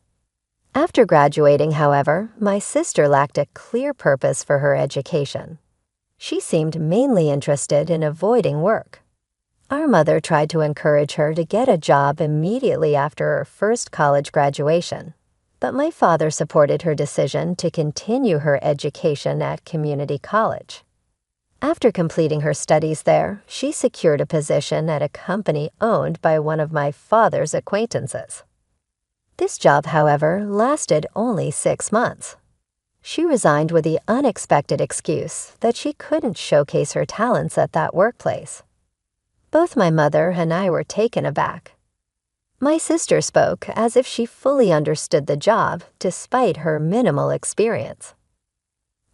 After graduating, however, my sister lacked a clear purpose for her education. She seemed mainly interested in avoiding work. Our mother tried to encourage her to get a job immediately after her first college graduation, but my father supported her decision to continue her education at community college. After completing her studies there, she secured a position at a company owned by one of my father's acquaintances. This job, however, lasted only 6 months. She resigned with the unexpected excuse that she couldn't showcase her talents at that workplace. Both my mother and I were taken aback. My sister spoke as if she fully understood the job despite her minimal experience.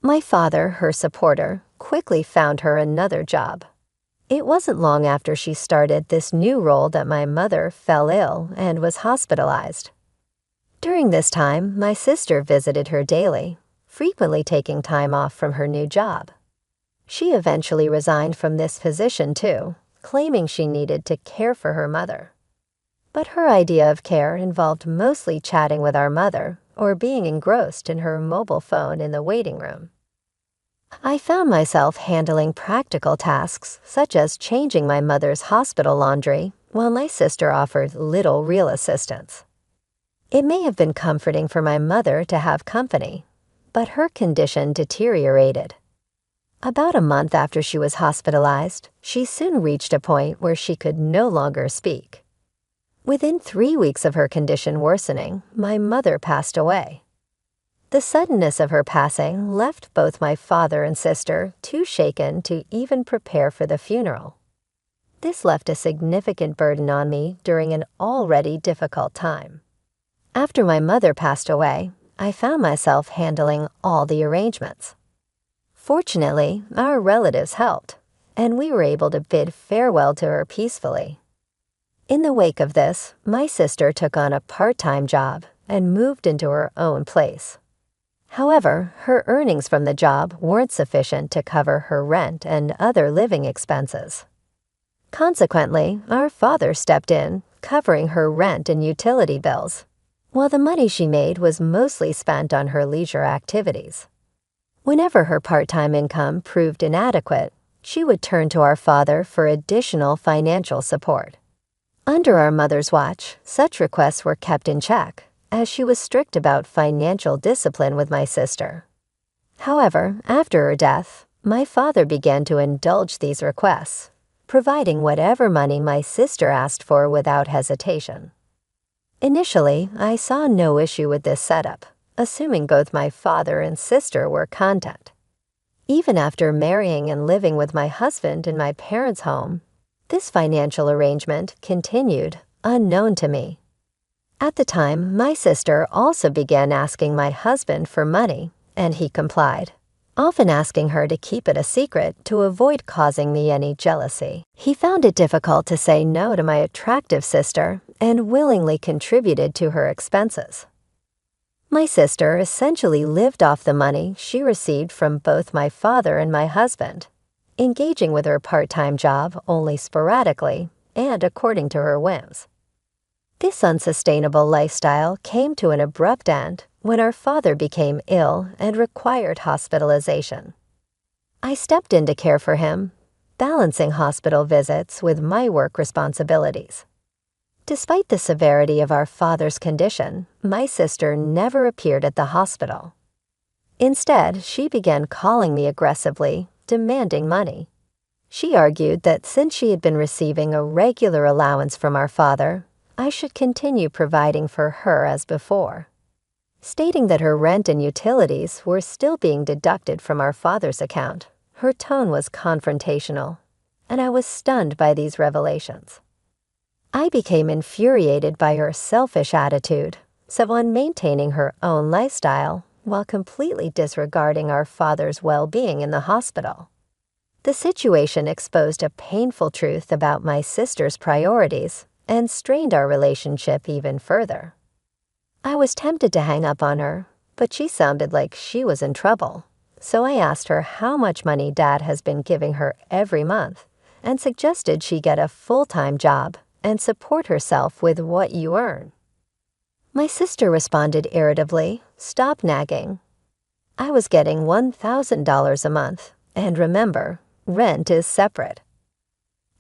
My father, her supporter, quickly found her another job. It wasn't long after she started this new role that my mother fell ill and was hospitalized. During this time, my sister visited her daily, frequently taking time off from her new job. She eventually resigned from this position too, claiming she needed to care for her mother. But her idea of care involved mostly chatting with our mother or being engrossed in her mobile phone in the waiting room. I found myself handling practical tasks such as changing my mother's hospital laundry while my sister offered little real assistance. It may have been comforting for my mother to have company, but her condition deteriorated. About a month after she was hospitalized, she soon reached a point where she could no longer speak. Within 3 weeks of her condition worsening, my mother passed away. The suddenness of her passing left both my father and sister too shaken to even prepare for the funeral. This left a significant burden on me during an already difficult time. After my mother passed away, I found myself handling all the arrangements. Fortunately, our relatives helped, and we were able to bid farewell to her peacefully. In the wake of this, my sister took on a part-time job and moved into her own place. However, her earnings from the job weren't sufficient to cover her rent and other living expenses. Consequently, our father stepped in, covering her rent and utility bills, while the money she made was mostly spent on her leisure activities. Whenever her part-time income proved inadequate, she would turn to our father for additional financial support. Under our mother's watch, such requests were kept in check, as she was strict about financial discipline with my sister. However, after her death, my father began to indulge these requests, providing whatever money my sister asked for without hesitation. Initially, I saw no issue with this setup, assuming both my father and sister were content. Even after marrying and living with my husband in my parents' home, this financial arrangement continued unknown to me. At the time, my sister also began asking my husband for money, and he complied, often asking her to keep it a secret to avoid causing me any jealousy. He found it difficult to say no to my attractive sister and willingly contributed to her expenses. My sister essentially lived off the money she received from both my father and my husband, engaging with her part-time job only sporadically and according to her whims. This unsustainable lifestyle came to an abrupt end when our father became ill and required hospitalization. I stepped in to care for him, balancing hospital visits with my work responsibilities. Despite the severity of our father's condition, my sister never appeared at the hospital. Instead, she began calling me aggressively, demanding money. She argued that since she had been receiving a regular allowance from our father, I should continue providing for her as before. Stating that her rent and utilities were still being deducted from our father's account, her tone was confrontational, and I was stunned by these revelations. I became infuriated by her selfish attitude, someone maintaining her own lifestyle while completely disregarding our father's well-being in the hospital. The situation exposed a painful truth about my sister's priorities and strained our relationship even further. I was tempted to hang up on her, but she sounded like she was in trouble, so I asked her how much money Dad has been giving her every month and suggested she get a full-time job and support herself with what you earn. My sister responded irritably, "Stop nagging." I was getting $1,000 a month, and remember, rent is separate.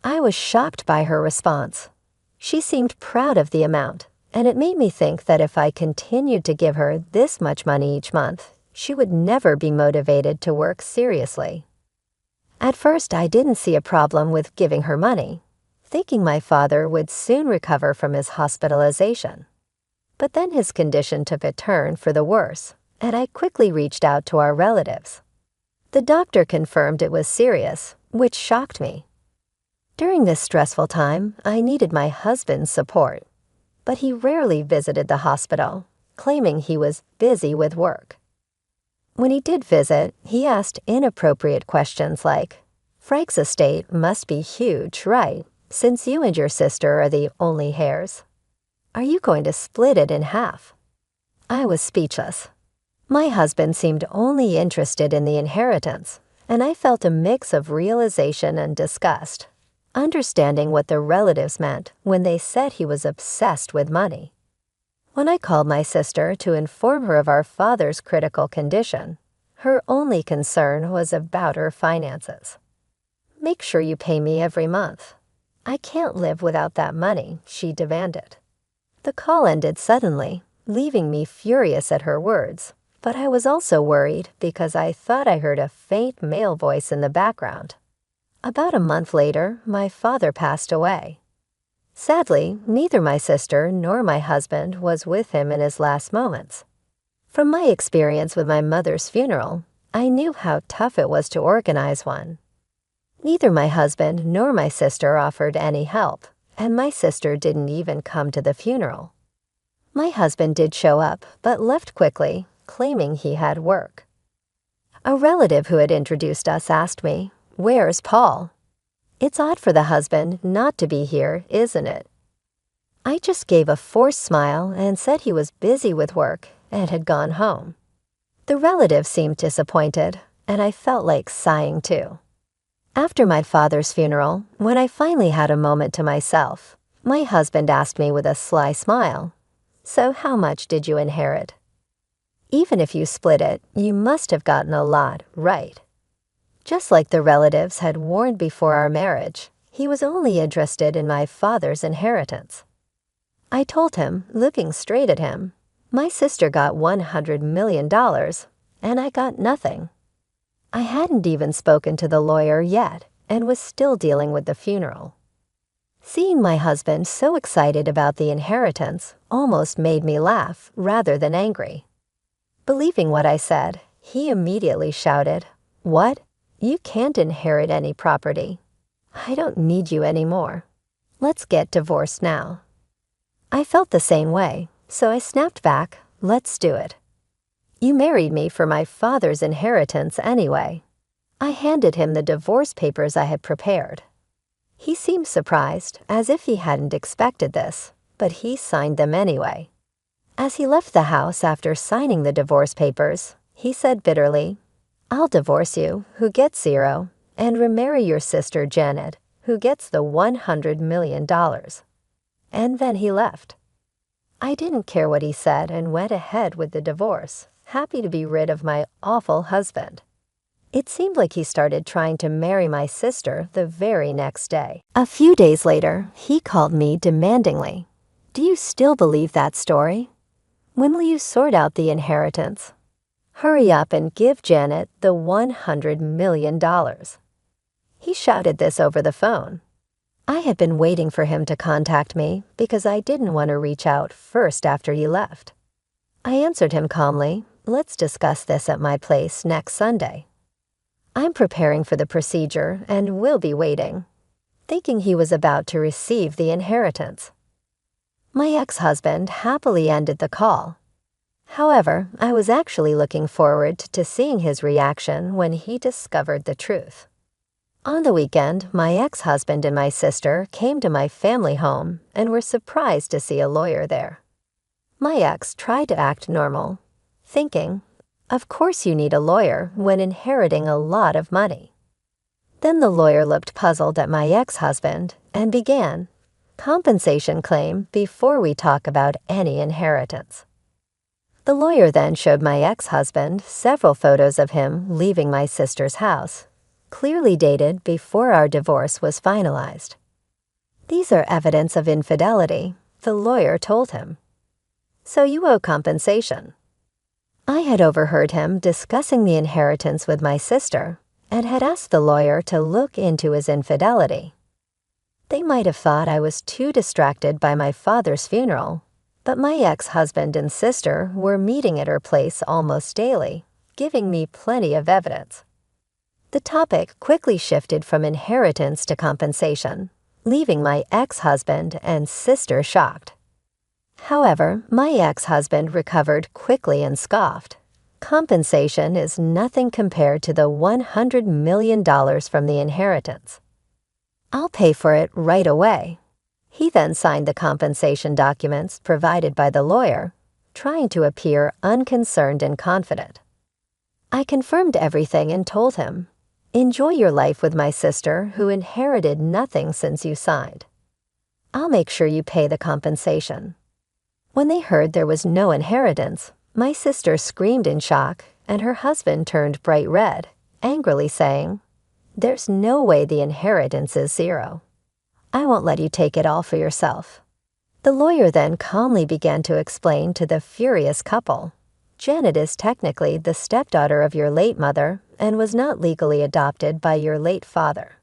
I was shocked by her response. She seemed proud of the amount, and it made me think that if I continued to give her this much money each month, she would never be motivated to work seriously. At first, I didn't see a problem with giving her money, thinking my father would soon recover from his hospitalization. But then his condition took a turn for the worse, and I quickly reached out to our relatives. The doctor confirmed it was serious, which shocked me. During this stressful time, I needed my husband's support, but he rarely visited the hospital, claiming he was busy with work. When he did visit, he asked inappropriate questions like, "Frank's estate must be huge, right? Since you and your sister are the only heirs. Are you going to split it in half?" I was speechless. My husband seemed only interested in the inheritance, and I felt a mix of realization and disgust, understanding what the relatives meant when they said he was obsessed with money. When I called my sister to inform her of our father's critical condition, her only concern was about her finances. "Make sure you pay me every month. I can't live without that money," she demanded. The call ended suddenly, leaving me furious at her words, but I was also worried because I thought I heard a faint male voice in the background. About a month later, my father passed away. Sadly, neither my sister nor my husband was with him in his last moments. From my experience with my mother's funeral, I knew how tough it was to organize one. Neither my husband nor my sister offered any help, and my sister didn't even come to the funeral. My husband did show up, but left quickly, claiming he had work. A relative who had introduced us asked me, "Where's Paul?" It's odd for the husband not to be here, isn't it? I just gave a forced smile and said he was busy with work and had gone home. The relatives seemed disappointed, and I felt like sighing too. After my father's funeral, when I finally had a moment to myself, my husband asked me with a sly smile, "So how much did you inherit?" Even if you split it, you must have gotten a lot, right? Just like the relatives had warned before our marriage, he was only interested in my father's inheritance. I told him, looking straight at him, my sister got $100 million, and I got nothing. I hadn't even spoken to the lawyer yet and was still dealing with the funeral. Seeing my husband so excited about the inheritance almost made me laugh rather than angry. Believing what I said, he immediately shouted, "What? You can't inherit any property. I don't need you anymore. Let's get divorced now." I felt the same way, so I snapped back, "Let's do it. You married me for my father's inheritance anyway." I handed him the divorce papers I had prepared. He seemed surprised, as if he hadn't expected this, but he signed them anyway. As he left the house after signing the divorce papers, he said bitterly, "I'll divorce you, who gets 0, and remarry your sister Janet, who gets the $100 million. And then he left. I didn't care what he said and went ahead with the divorce, happy to be rid of my awful husband. It seemed like he started trying to marry my sister the very next day. A few days later, he called me demandingly, "Do you still believe that story? When will you sort out the inheritance? Hurry up and give Janet the $100 million. He shouted this over the phone. I had been waiting for him to contact me because I didn't want to reach out first after he left. I answered him calmly, "Let's discuss this at my place next Sunday. I'm preparing for the procedure and will be waiting," thinking he was about to receive the inheritance. My ex-husband happily ended the call. However, I was actually looking forward to seeing his reaction when he discovered the truth. On the weekend, my ex-husband and my sister came to my family home and were surprised to see a lawyer there. My ex tried to act normal, thinking, "Of course you need a lawyer when inheriting a lot of money." Then the lawyer looked puzzled at my ex-husband and began, "Compensation claim before we talk about any inheritance." The lawyer then showed my ex-husband several photos of him leaving my sister's house, clearly dated before our divorce was finalized. "These are evidence of infidelity," the lawyer told him. "So you owe compensation." I had overheard him discussing the inheritance with my sister and had asked the lawyer to look into his infidelity. They might have thought I was too distracted by my father's funeral, but my ex-husband and sister were meeting at her place almost daily, giving me plenty of evidence. The topic quickly shifted from inheritance to compensation, leaving my ex-husband and sister shocked. However, my ex-husband recovered quickly and scoffed. "Compensation is nothing compared to the $100 million from the inheritance. I'll pay for it right away." He then signed the compensation documents provided by the lawyer, trying to appear unconcerned and confident. I confirmed everything and told him, "Enjoy your life with my sister who inherited nothing since you signed. I'll make sure you pay the compensation." When they heard there was no inheritance, my sister screamed in shock and her husband turned bright red, angrily saying, "There's no way the inheritance is 0. I won't let you take it all for yourself." The lawyer then calmly began to explain to the furious couple, "Janet is technically the stepdaughter of your late mother and was not legally adopted by your late father.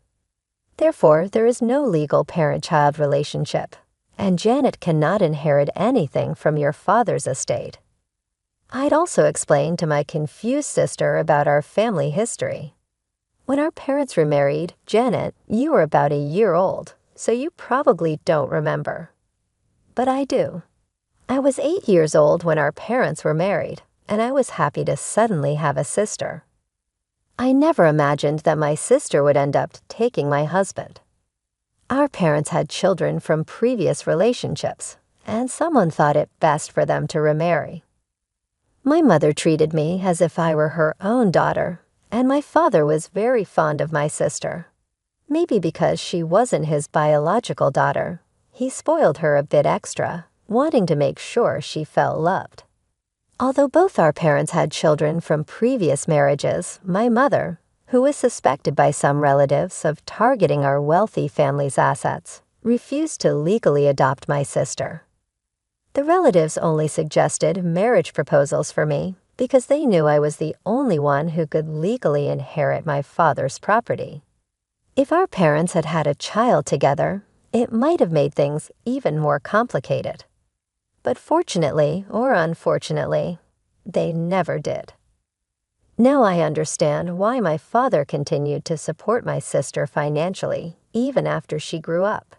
Therefore, there is no legal parent-child relationship, and Janet cannot inherit anything from your father's estate." I'd also explained to my confused sister about our family history. "When our parents were married, Janet, you were about a year old, so you probably don't remember. But I do. I was 8 years old when our parents were married, and I was happy to suddenly have a sister. I never imagined that my sister would end up taking my husband. Our parents had children from previous relationships, and someone thought it best for them to remarry. My mother treated me as if I were her own daughter, and my father was very fond of my sister. Maybe because she wasn't his biological daughter, he spoiled her a bit extra, wanting to make sure she felt loved. Although both our parents had children from previous marriages, my mother, who was suspected by some relatives of targeting our wealthy family's assets, refused to legally adopt my sister. The relatives only suggested marriage proposals for me because they knew I was the only one who could legally inherit my father's property. If our parents had had a child together, it might have made things even more complicated. But fortunately or unfortunately, they never did. Now I understand why my father continued to support my sister financially even after she grew up.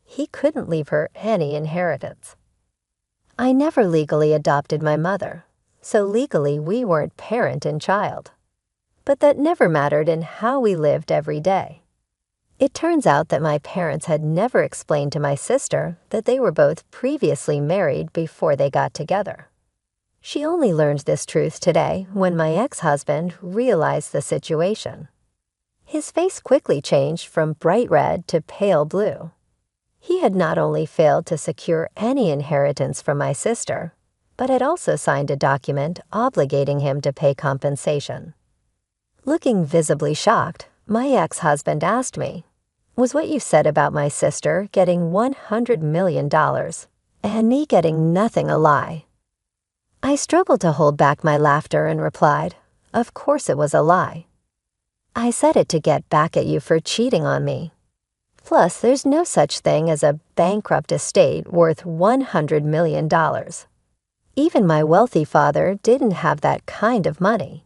He couldn't leave her any inheritance. I never legally adopted my mother, so legally we weren't parent and child. But that never mattered in how we lived every day. It turns out that my parents had never explained to my sister that they were both previously married before they got together. She only learned this truth today when my ex-husband realized the situation. His face quickly changed from bright red to pale blue. He had not only failed to secure any inheritance from my sister, but had also signed a document obligating him to pay compensation. Looking visibly shocked, my ex-husband asked me, "Was what you said about my sister getting $100 million and me getting nothing a lie?" I struggled to hold back my laughter and replied, "Of course it was a lie. I said it to get back at you for cheating on me. Plus, there's no such thing as a bankrupt estate worth $100 million. Even my wealthy father didn't have that kind of money."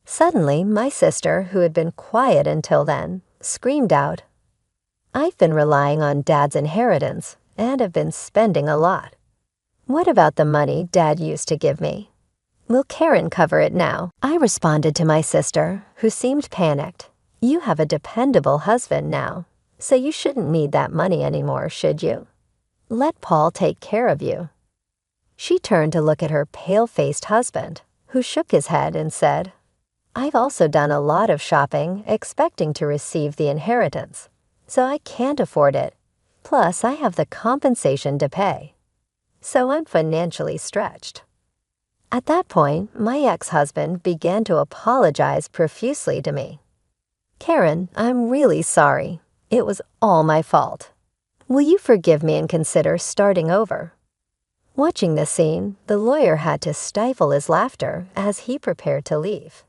Suddenly, my sister, who had been quiet until then, screamed out, "I've been relying on Dad's inheritance and have been spending a lot. What about the money Dad used to give me? Will Karen cover it now?" I responded to my sister, who seemed panicked. "You have a dependable husband now, so you shouldn't need that money anymore, should you? Let Paul take care of you." She turned to look at her pale-faced husband, who shook his head and said, "I've also done a lot of shopping expecting to receive the inheritance, so I can't afford it. Plus, I have the compensation to pay. So I'm financially stretched." At that point, my ex-husband began to apologize profusely to me. "Karen, I'm really sorry. It was all my fault. Will you forgive me and consider starting over?" Watching this scene, the lawyer had to stifle his laughter as he prepared to leave.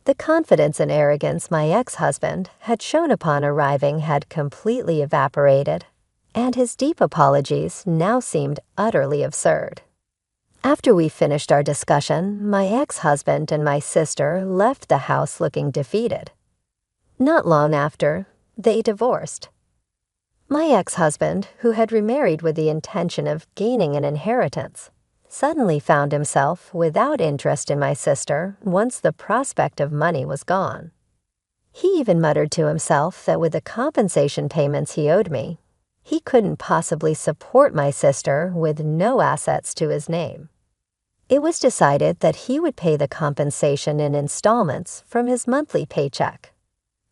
The confidence and arrogance my ex-husband had shown upon arriving had completely evaporated, and his deep apologies now seemed utterly absurd. After we finished our discussion, my ex-husband and my sister left the house looking defeated. Not long after, they divorced. My ex-husband, who had remarried with the intention of gaining an inheritance, suddenly found himself without interest in my sister once the prospect of money was gone. He even muttered to himself that with the compensation payments he owed me, he couldn't possibly support my sister with no assets to his name. It was decided that he would pay the compensation in installments from his monthly paycheck.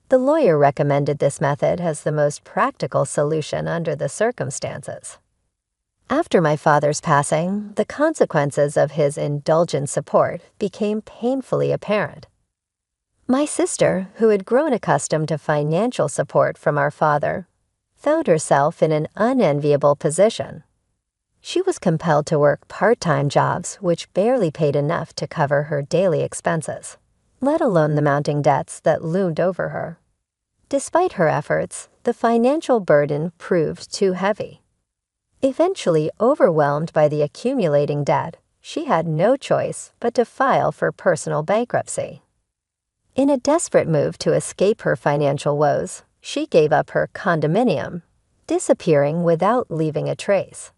The lawyer recommended this method as the most practical solution under the circumstances. After my father's passing, the consequences of his indulgent support became painfully apparent. My sister, who had grown accustomed to financial support from our father, found herself in an unenviable position. She was compelled to work part-time jobs which barely paid enough to cover her daily expenses, let alone the mounting debts that loomed over her. Despite her efforts, the financial burden proved too heavy. Eventually overwhelmed by the accumulating debt, she had no choice but to file for personal bankruptcy. In a desperate move to escape her financial woes, she gave up her condominium, disappearing without leaving a trace.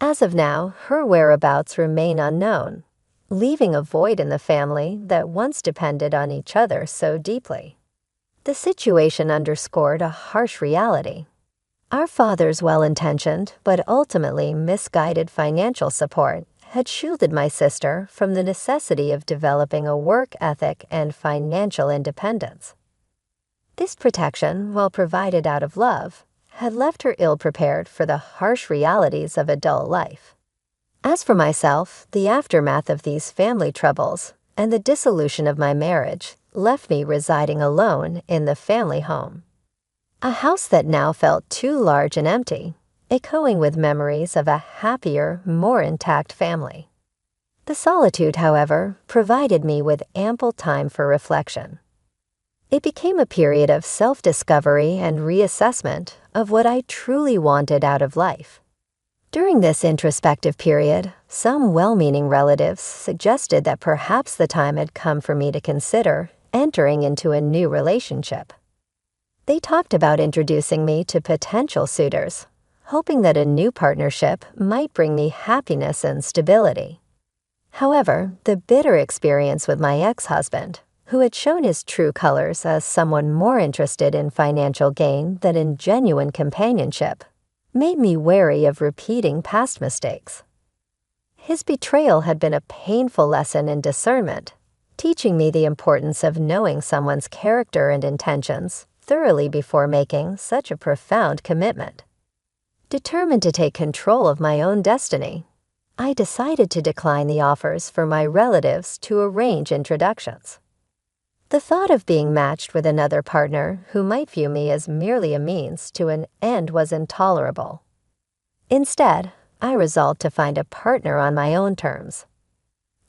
As of now, her whereabouts remain unknown, leaving a void in the family that once depended on each other so deeply. The situation underscored a harsh reality. Our father's well-intentioned but ultimately misguided financial support had shielded my sister from the necessity of developing a work ethic and financial independence. This protection, while provided out of love, had left her ill-prepared for the harsh realities of adult life. As for myself, the aftermath of these family troubles and the dissolution of my marriage left me residing alone in the family home. A house that now felt too large and empty, echoing with memories of a happier, more intact family. The solitude, however, provided me with ample time for reflection. It became a period of self-discovery and reassessment of what I truly wanted out of life. During this introspective period, some well-meaning relatives suggested that perhaps the time had come for me to consider entering into a new relationship. They talked about introducing me to potential suitors, hoping that a new partnership might bring me happiness and stability. However, the bitter experience with my ex-husband, who had shown his true colors as someone more interested in financial gain than in genuine companionship, made me wary of repeating past mistakes. His betrayal had been a painful lesson in discernment, teaching me the importance of knowing someone's character and intentions thoroughly before making such a profound commitment. Determined to take control of my own destiny, I decided to decline the offers for my relatives to arrange introductions. The thought of being matched with another partner who might view me as merely a means to an end was intolerable. Instead, I resolved to find a partner on my own terms.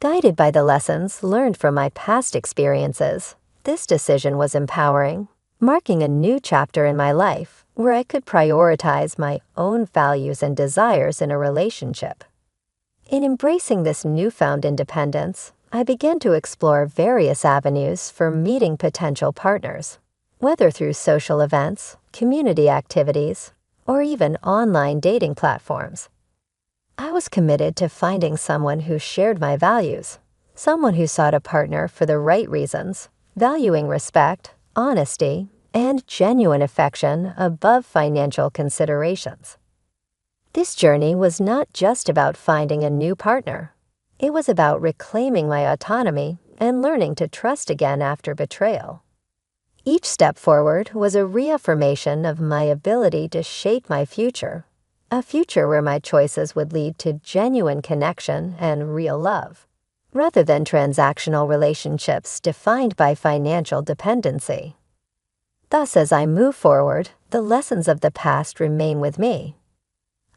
Guided by the lessons learned from my past experiences, this decision was empowering, marking a new chapter in my life where I could prioritize my own values and desires in a relationship. In embracing this newfound independence, I began to explore various avenues for meeting potential partners, whether through social events, community activities, or even online dating platforms. I was committed to finding someone who shared my values, someone who sought a partner for the right reasons, valuing respect, honesty, and genuine affection above financial considerations. This journey was not just about finding a new partner. It was about reclaiming my autonomy and learning to trust again after betrayal. Each step forward was a reaffirmation of my ability to shape my future, a future where my choices would lead to genuine connection and real love, rather than transactional relationships defined by financial dependency. Thus, as I move forward, the lessons of the past remain with me,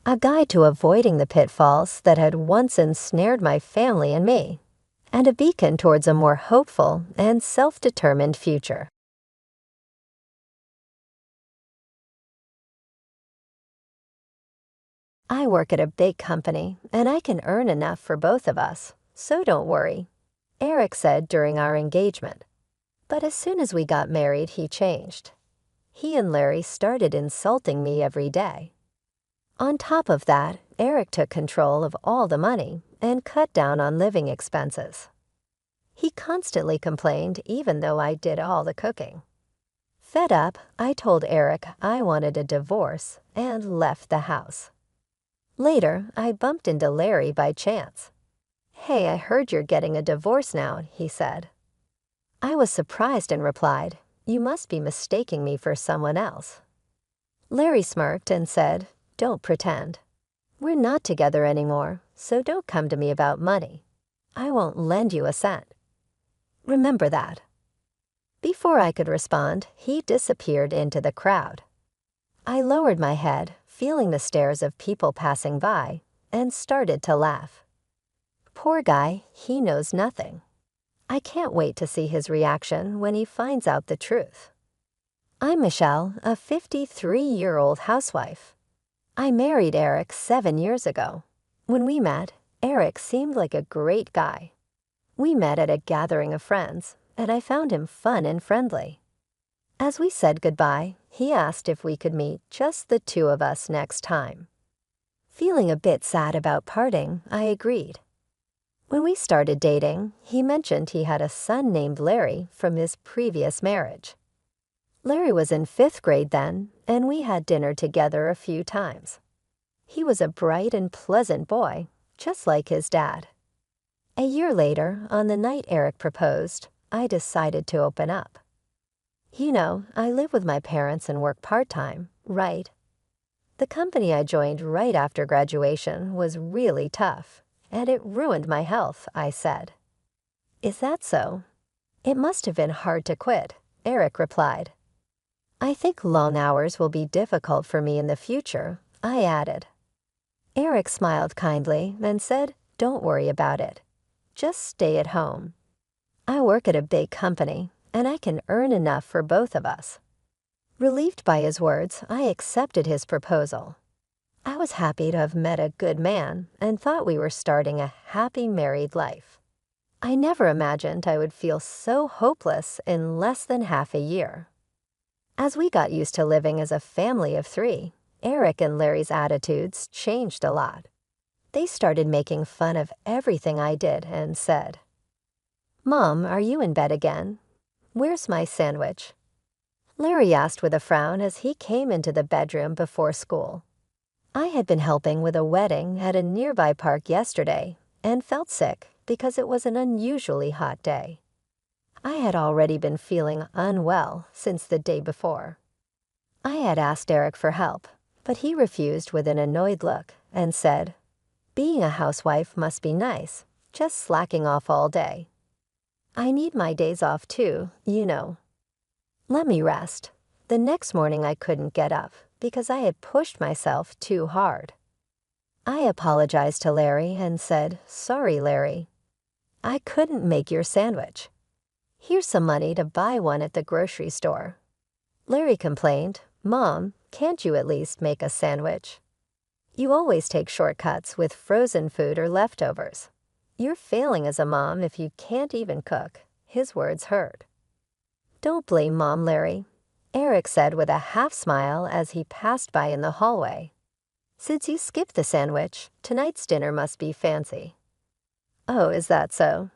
a guide to avoiding the pitfalls that had once ensnared my family and me, and a beacon towards a more hopeful and self-determined future. I work at a big company, and I can earn enough for both of us, so don't worry, Eric said during our engagement. But as soon as we got married, he changed. He and Larry started insulting me every day. On top of that, Eric took control of all the money and cut down on living expenses. He constantly complained even though I did all the cooking. Fed up, I told Eric I wanted a divorce and left the house. Later, I bumped into Larry by chance. "Hey, I heard you're getting a divorce now," he said. I was surprised and replied, "You must be mistaking me for someone else." Larry smirked and said, "Don't pretend. We're not together anymore, so don't come to me about money. I won't lend you a cent. Remember that." Before I could respond, he disappeared into the crowd. I lowered my head, feeling the stares of people passing by, and started to laugh. Poor guy, he knows nothing. I can't wait to see his reaction when he finds out the truth. I'm Michelle, a 53-year-old housewife. I married Eric 7 years ago. When we met, Eric seemed like a great guy. We met at a gathering of friends, and I found him fun and friendly. As we said goodbye, he asked if we could meet just the two of us next time. Feeling a bit sad about parting, I agreed. When we started dating, he mentioned he had a son named Larry from his previous marriage. Larry was in 5th grade then, and we had dinner together a few times. He was a bright and pleasant boy, just like his dad. A year later, on the night Eric proposed, I decided to open up. You know, I live with my parents and work part-time, right? The company I joined right after graduation was really tough, and it ruined my health, I said. Is that so? It must have been hard to quit, Eric replied. I think long hours will be difficult for me in the future, I added. Eric smiled kindly and said, don't worry about it. Just stay at home. I work at a big company, and I can earn enough for both of us. Relieved by his words, I accepted his proposal. I was happy to have met a good man and thought we were starting a happy married life. I never imagined I would feel so hopeless in less than half a year. As we got used to living as a family of 3, Eric and Larry's attitudes changed a lot. They started making fun of everything I did and said, Mom, are you in bed again? Where's my sandwich? Larry asked with a frown as he came into the bedroom before school. I had been helping with a wedding at a nearby park yesterday and felt sick because it was an unusually hot day. I had already been feeling unwell since the day before. I had asked Eric for help, but he refused with an annoyed look and said, being a housewife must be nice, just slacking off all day. I need my days off too, you know. Let me rest. The next morning I couldn't get up because I had pushed myself too hard. I apologized to Larry and said, sorry, Larry. I couldn't make your sandwich. Here's some money to buy one at the grocery store. Larry complained, Mom, can't you at least make a sandwich? You always take shortcuts with frozen food or leftovers. You're failing as a mom if you can't even cook, his words hurt. Don't blame Mom, Larry, Eric said with a half smile as he passed by in the hallway. Since you skipped the sandwich, tonight's dinner must be fancy. Oh, is that so?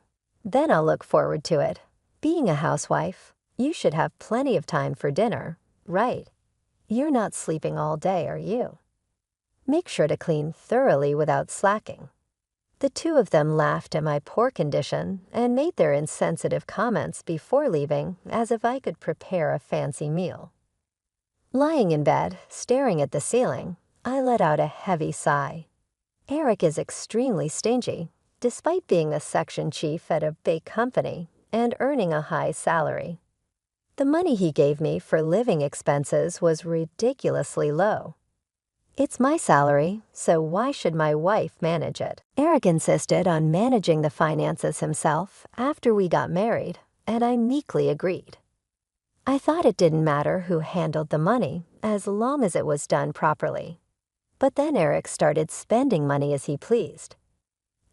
Then I'll look forward to it. Being a housewife, you should have plenty of time for dinner, right? You're not sleeping all day, are you? Make sure to clean thoroughly without slacking. The two of them laughed at my poor condition and made their insensitive comments before leaving as if I could prepare a fancy meal. Lying in bed, staring at the ceiling, I let out a heavy sigh. Eric is extremely stingy, despite being a section chief at a big company and earning a high salary. The money he gave me for living expenses was ridiculously low. It's my salary, so why should my wife manage it? Eric insisted on managing the finances himself after we got married, and I meekly agreed. I thought it didn't matter who handled the money as long as it was done properly. But then Eric started spending money as he pleased.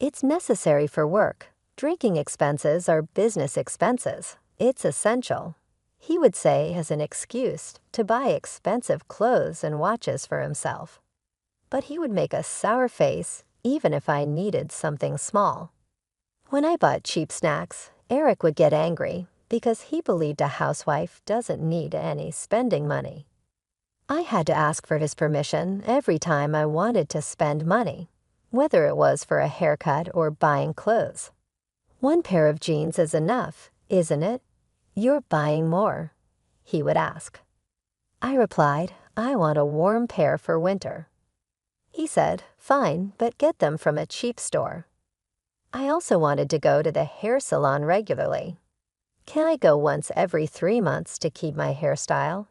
It's necessary for work. Drinking expenses are business expenses. It's essential, he would say as an excuse to buy expensive clothes and watches for himself. But he would make a sour face even if I needed something small. When I bought cheap snacks, Eric would get angry because he believed a housewife doesn't need any spending money. I had to ask for his permission every time I wanted to spend money, whether it was for a haircut or buying clothes. One pair of jeans is enough, isn't it? You're buying more, he would ask. I replied, I want a warm pair for winter. He said, fine, but get them from a cheap store. I also wanted to go to the hair salon regularly. Can I go once every 3 months to keep my hairstyle?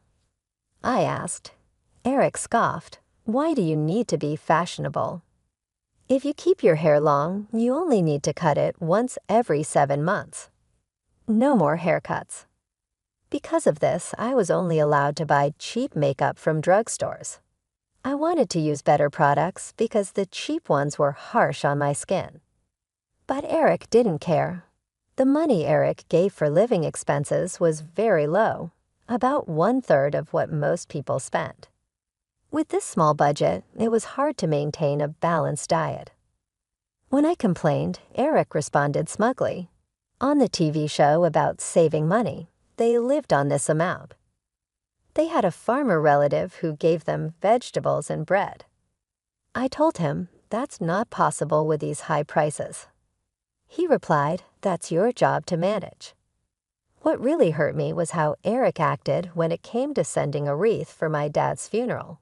I asked. Eric scoffed, why do you need to be fashionable? If you keep your hair long, you only need to cut it once every 7 months. No more haircuts. Because of this, I was only allowed to buy cheap makeup from drugstores. I wanted to use better products because the cheap ones were harsh on my skin. But Eric didn't care. The money Eric gave for living expenses was very low, about 1/3 of what most people spent. With this small budget, it was hard to maintain a balanced diet. When I complained, Eric responded smugly. On the TV show about saving money, they lived on this amount. They had a farmer relative who gave them vegetables and bread. I told him "That's not possible with these high prices." He replied, "That's your job to manage." What really hurt me was how Eric acted when it came to sending a wreath for my dad's funeral.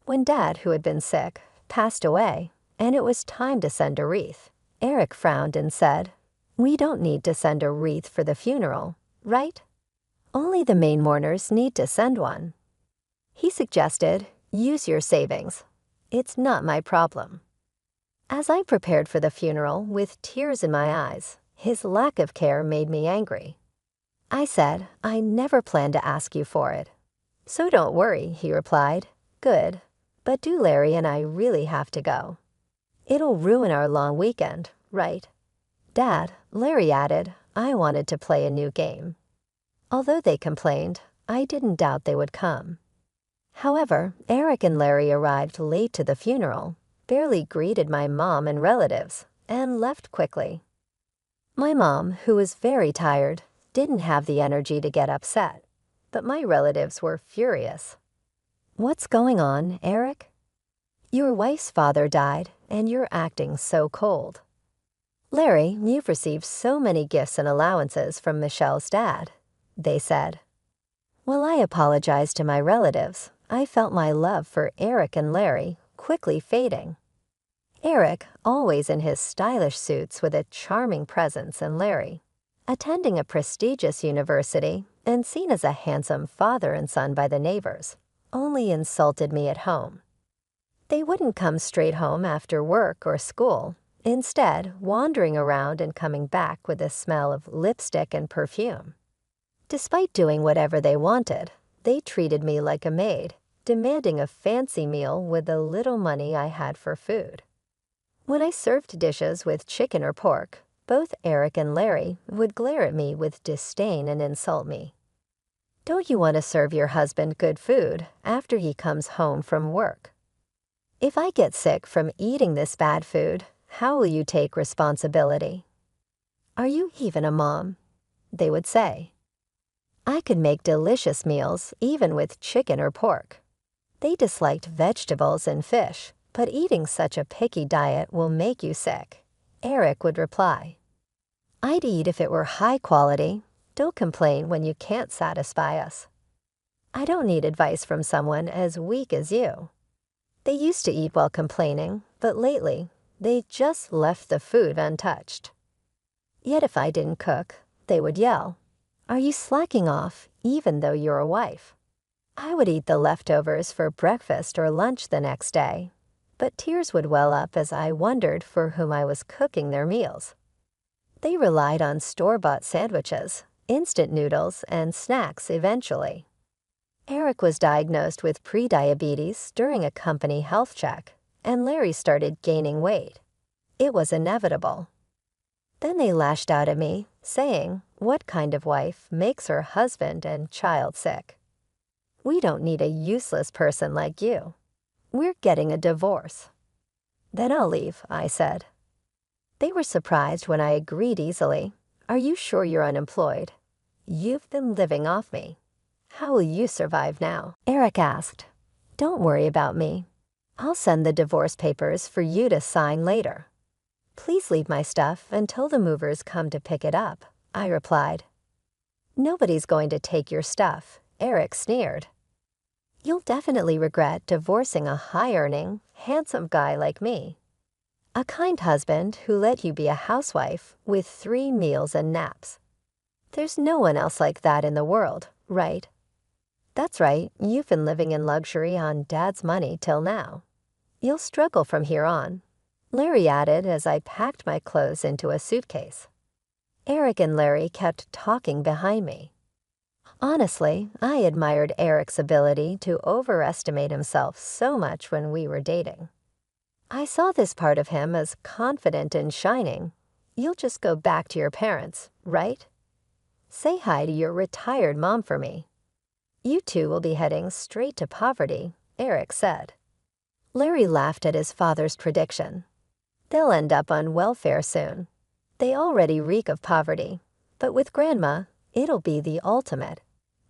When Dad, who had been sick, passed away, and it was time to send a wreath, Eric frowned and said, "We don't need to send a wreath for the funeral, right? Only the main mourners need to send one." He suggested, "Use your savings. It's not my problem." As I prepared for the funeral with tears in my eyes, his lack of care made me angry. I said, "I never planned to ask you for it." "So don't worry," he replied. "Good, but do Larry and I really have to go? It'll ruin our long weekend, right?" "Dad," Larry added, "I wanted to play a new game." Although they complained, I didn't doubt they would come. However, Eric and Larry arrived late to the funeral, barely greeted my mom and relatives, and left quickly. My mom, who was very tired, didn't have the energy to get upset, but my relatives were furious. "What's going on, Eric? Your wife's father died, and you're acting so cold. Larry, you've received so many gifts and allowances from Michelle's dad," they said. While I apologized to my relatives, I felt my love for Eric and Larry quickly fading. Eric, always in his stylish suits with a charming presence, and Larry, attending a prestigious university and seen as a handsome father and son by the neighbors, only insulted me at home. They wouldn't come straight home after work or school, instead wandering around and coming back with the smell of lipstick and perfume. Despite doing whatever they wanted, they treated me like a maid, demanding a fancy meal with the little money I had for food. When I served dishes with chicken or pork, both Eric and Larry would glare at me with disdain and insult me. "Don't you want to serve your husband good food after he comes home from work? If I get sick from eating this bad food, how will you take responsibility? Are you even a mom?" they would say. I could make delicious meals even with chicken or pork. They disliked vegetables and fish, but eating such a picky diet will make you sick, Eric would reply. "I'd eat if it were high quality. Don't complain when you can't satisfy us." I don't need advice from someone as weak as you. They used to eat while complaining, but lately, they just left the food untouched. Yet if I didn't cook, they would yell, "Are you slacking off even though you're a wife?" I would eat the leftovers for breakfast or lunch the next day, but tears would well up as I wondered for whom I was cooking their meals. They relied on store-bought sandwiches, instant noodles, and snacks eventually. Eric was diagnosed with prediabetes during a company health check, and Larry started gaining weight. It was inevitable. Then they lashed out at me, saying, "What kind of wife makes her husband and child sick? We don't need a useless person like you. We're getting a divorce." "Then I'll leave," I said. They were surprised when I agreed easily. "Are you sure you're unemployed? You've been living off me. How will you survive now?" Eric asked. "Don't worry about me. I'll send the divorce papers for you to sign later. Please leave my stuff until the movers come to pick it up," I replied. "Nobody's going to take your stuff," Eric sneered. "You'll definitely regret divorcing a high-earning, handsome guy like me. A kind husband who let you be a housewife with 3 meals and naps. There's no one else like that in the world, right? That's right, you've been living in luxury on Dad's money till now. You'll struggle from here on," Larry added as I packed my clothes into a suitcase. Eric and Larry kept talking behind me. Honestly, I admired Eric's ability to overestimate himself so much when we were dating. I saw this part of him as confident and shining. "You'll just go back to your parents, right? Say hi to your retired mom for me. You two will be heading straight to poverty," Eric said. Larry laughed at his father's prediction. "They'll end up on welfare soon. They already reek of poverty, but with Grandma, it'll be the ultimate.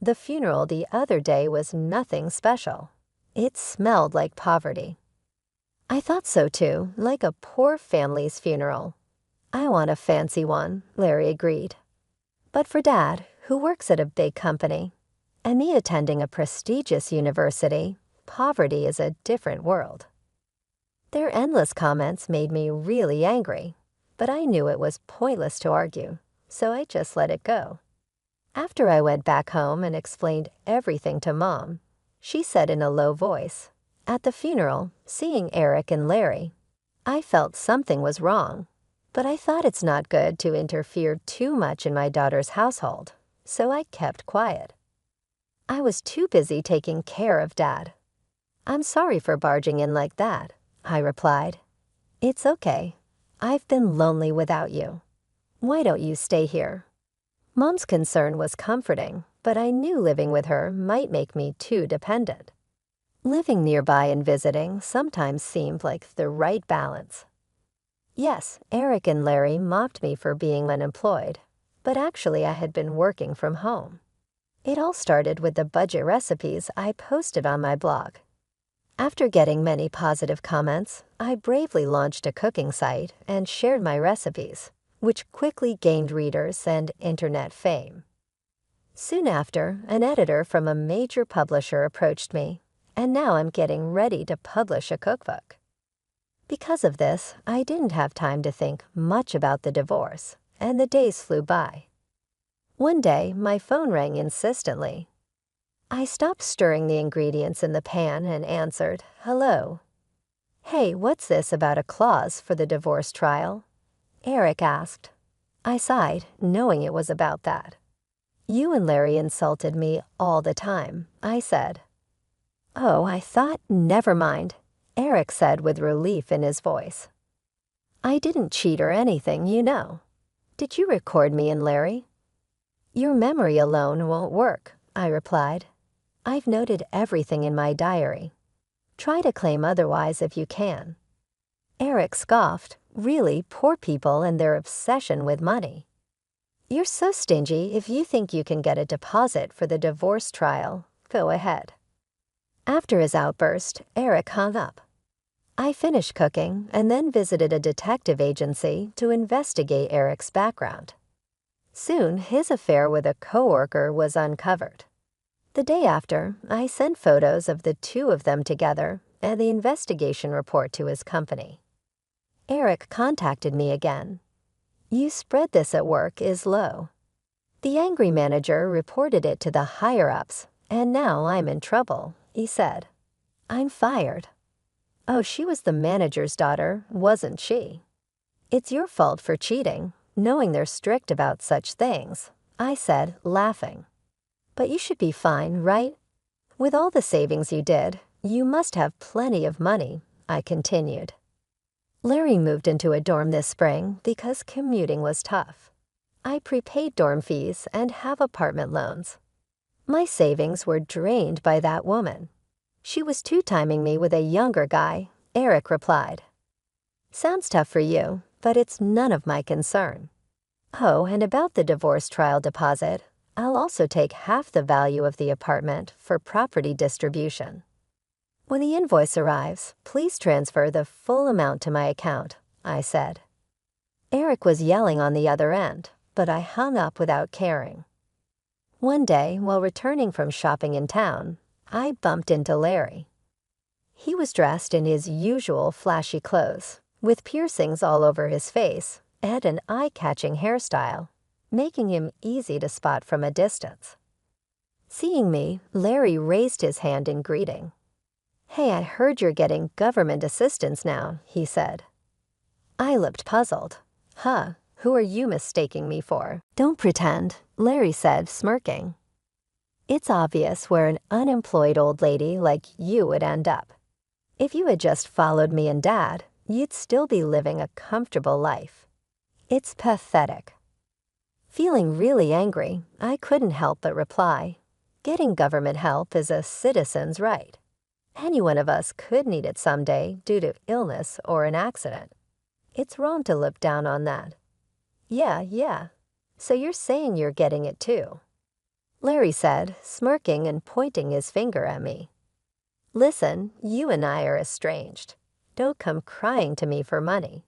The funeral the other day was nothing special. It smelled like poverty." I thought so too, like a poor family's funeral. I want a fancy one, Larry agreed. But for Dad, who works at a big company, and me attending a prestigious university, poverty is a different world. Their endless comments made me really angry, but I knew it was pointless to argue, so I just let it go. After I went back home and explained everything to Mom, she said in a low voice, "At the funeral, seeing Eric and Larry, I felt something was wrong, but I thought it's not good to interfere too much in my daughter's household, so I kept quiet. I was too busy taking care of Dad." "I'm sorry for barging in like that," I replied. "It's okay. I've been lonely without you. Why don't you stay here?" Mom's concern was comforting, but I knew living with her might make me too dependent. Living nearby and visiting sometimes seemed like the right balance. Yes, Eric and Larry mocked me for being unemployed, but actually I had been working from home. It all started with the budget recipes I posted on my blog. After getting many positive comments, I bravely launched a cooking site and shared my recipes, which quickly gained readers and internet fame. Soon after, an editor from a major publisher approached me, and now I'm getting ready to publish a cookbook. Because of this, I didn't have time to think much about the divorce, and the days flew by. One day, my phone rang insistently. I stopped stirring the ingredients in the pan and answered, "Hello." "Hey, what's this about a clause for the divorce trial?" Eric asked. I sighed, knowing it was about that. "You and Larry insulted me all the time," I said. "Oh, I thought, never mind," Eric said with relief in his voice. "I didn't cheat or anything, you know. Did you record me and Larry?" "Your memory alone won't work," I replied. "I've noted everything in my diary. Try to claim otherwise if you can." Eric scoffed. "Really, poor people and their obsession with money. You're so stingy. If you think you can get a deposit for the divorce trial, go ahead." After his outburst, Eric hung up. I finished cooking and then visited a detective agency to investigate Eric's background. Soon, his affair with a coworker was uncovered. The day after, I sent photos of the two of them together and the investigation report to his company. Eric contacted me again. "You spread this at work is low." The angry manager reported it to the higher-ups, and now I'm in trouble, he said. "I'm fired." "Oh, she was the manager's daughter, wasn't she?" "It's your fault for cheating, knowing they're strict about such things," I said, laughing. "But you should be fine, right? With all the savings you did, you must have plenty of money," I continued. Larry moved into a dorm this spring because commuting was tough. I prepaid dorm fees and have apartment loans. My savings were drained by that woman. "She was two-timing me with a younger guy," Eric replied. "Sounds tough for you, but it's none of my concern. Oh, and about the divorce trial deposit, I'll also take half the value of the apartment for property distribution. When the invoice arrives, please transfer the full amount to my account," I said. Eric was yelling on the other end, but I hung up without caring. One day, while returning from shopping in town, I bumped into Larry. He was dressed in his usual flashy clothes, with piercings all over his face and an eye-catching hairstyle, making him easy to spot from a distance. Seeing me, Larry raised his hand in greeting. "Hey, I heard you're getting government assistance now," he said. I looked puzzled. "Huh, who are you mistaking me for?" "Don't pretend," Larry said, smirking. "It's obvious where an unemployed old lady like you would end up. If you had just followed me and Dad, you'd still be living a comfortable life. It's pathetic." Feeling really angry, I couldn't help but reply, "Getting government help is a citizen's right. Any one of us could need it someday due to illness or an accident. It's wrong to look down on that." Yeah. So you're saying you're getting it too?" Larry said, smirking and pointing his finger at me. "Listen, you and I are estranged. don't come crying to me for money.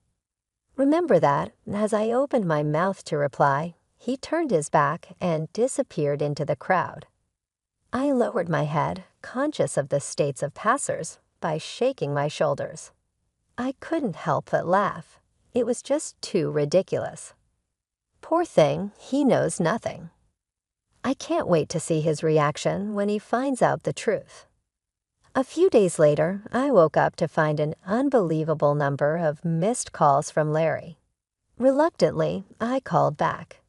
Remember that, as I opened my mouth to reply, he turned his back and disappeared into the crowd. I lowered my head, conscious of the states of passers, by shaking my shoulders. I couldn't help but laugh. It was just too ridiculous. Poor thing, he knows nothing. I can't wait to see his reaction when he finds out the truth. A few days later, I woke up to find an unbelievable number of missed calls from Larry. Reluctantly, I called back.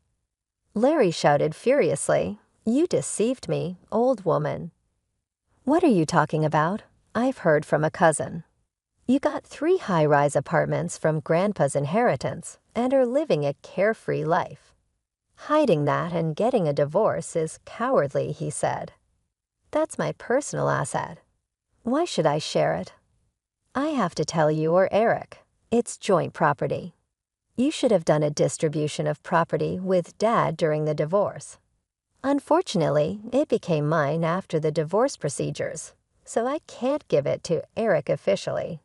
Larry shouted furiously, "You deceived me, old woman." "What are you talking about?" I've heard from a cousin. "You got 3 high-rise apartments from Grandpa's inheritance and are living a carefree life. Hiding that and getting a divorce is cowardly," he said. "That's my personal asset. Why should I share it?" "I have to tell you or Eric. It's joint property. You should have done a distribution of property with Dad during the divorce. Unfortunately, it became mine after the divorce procedures, so I can't give it to Eric officially.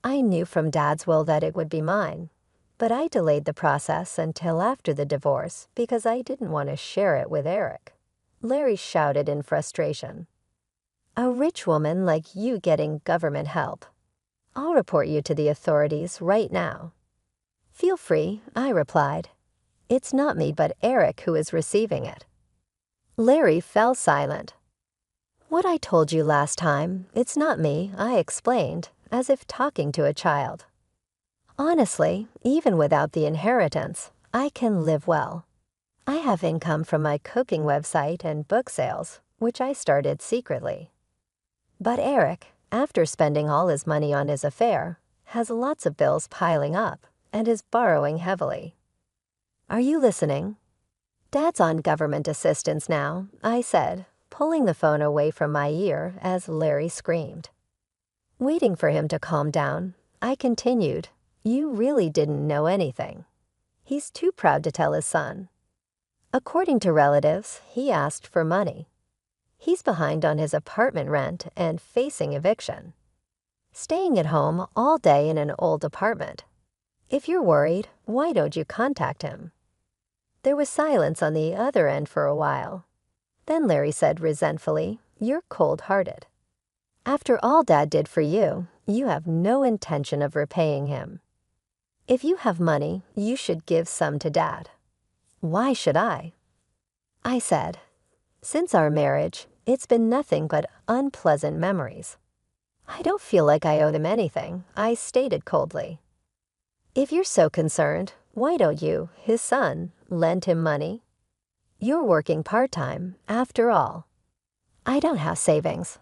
I knew from Dad's will that it would be mine, but I delayed the process until after the divorce because I didn't want to share it with Eric." Larry shouted in frustration. "A rich woman like you getting government help. I'll report you to the authorities right now." "Feel free," I replied. "It's not me but Eric who is receiving it." Larry fell silent. "What I told you last time, it's not me," I explained, as if talking to a child. "Honestly, even without the inheritance, I can live well. I have income from my cooking website and book sales, which I started secretly. But Eric, after spending all his money on his affair, has lots of bills piling up and is borrowing heavily. Are you listening?" "Dad's on government assistance now," I said, pulling the phone away from my ear as Larry screamed. Waiting for him to calm down, I continued, "You really didn't know anything. He's too proud to tell his son. According to relatives, he asked for money. He's behind on his apartment rent and facing eviction. Staying at home all day in an old apartment. If you're worried, why don't you contact him?" There was silence on the other end for a while. Then Larry said resentfully, "You're cold-hearted. After all Dad did for you, you have no intention of repaying him. If you have money, you should give some to Dad." "Why should I?" I said, "Since our marriage, it's been nothing but unpleasant memories. I don't feel like I owe him anything," I stated coldly. "If you're so concerned, why don't you, his son, lend him money? You're working part-time, after all." "I don't have savings."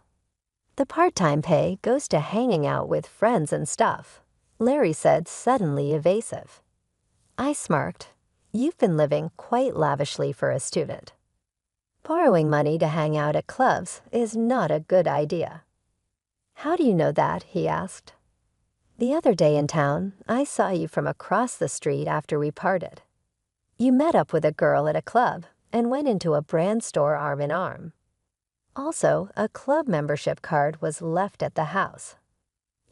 "The part-time pay goes to hanging out with friends and stuff," Larry said, suddenly evasive. I smirked. "You've been living quite lavishly for a student. Borrowing money to hang out at clubs is not a good idea." "How do you know that?" he asked. "The other day in town, I saw you from across the street after we parted. You met up with a girl at a club and went into a brand store arm in arm. Also, a club membership card was left at the house.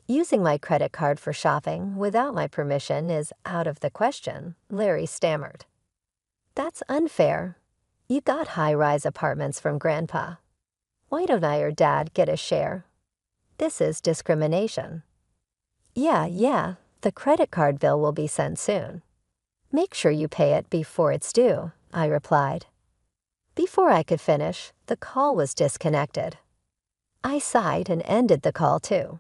Using my credit card for shopping without my permission is out of the question," Larry stammered. "That's unfair. You got high-rise apartments from Grandpa. Why don't I or Dad get a share? This is discrimination." Yeah, the credit card bill will be sent soon. Make sure you pay it before it's due," I replied. Before I could finish, the call was disconnected. I sighed and ended the call too.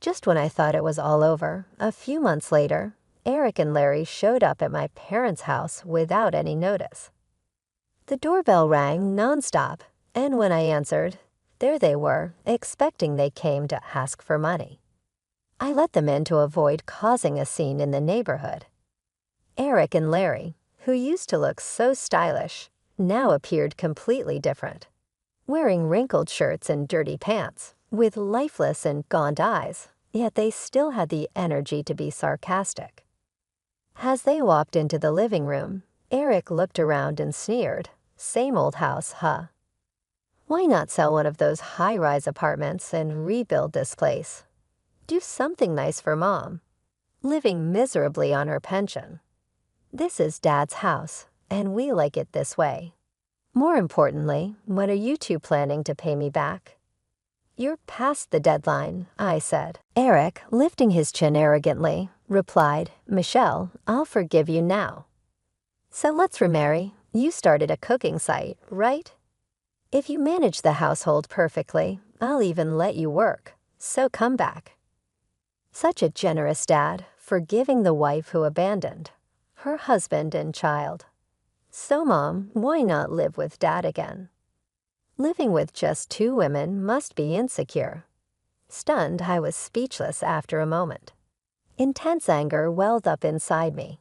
Just when I thought it was all over, a few months later, Eric and Larry showed up at my parents' house without any notice. The doorbell rang nonstop, and when I answered, there they were, expecting they came to ask for money. I let them in to avoid causing a scene in the neighborhood. Eric and Larry, who used to look so stylish, now appeared completely different, wearing wrinkled shirts and dirty pants, with lifeless and gaunt eyes, yet they still had the energy to be sarcastic. As they walked into the living room, Eric looked around and sneered, "Same old house, huh? Why not sell one of those high-rise apartments and rebuild this place? Do something nice for Mom. Living miserably on her pension. This is Dad's house, and we like it this way. More importantly, when are you two planning to pay me back? You're past the deadline, I said. Eric, lifting his chin arrogantly, replied, Michelle, I'll forgive you now. So let's remarry. You started a cooking site, right? If you manage the household perfectly, I'll even let you work. So come back. Such a generous dad, forgiving the wife who abandoned her husband and child. So Mom, why not live with Dad again? Living with just two women must be insecure. Stunned, I was speechless after a moment. Intense anger welled up inside me.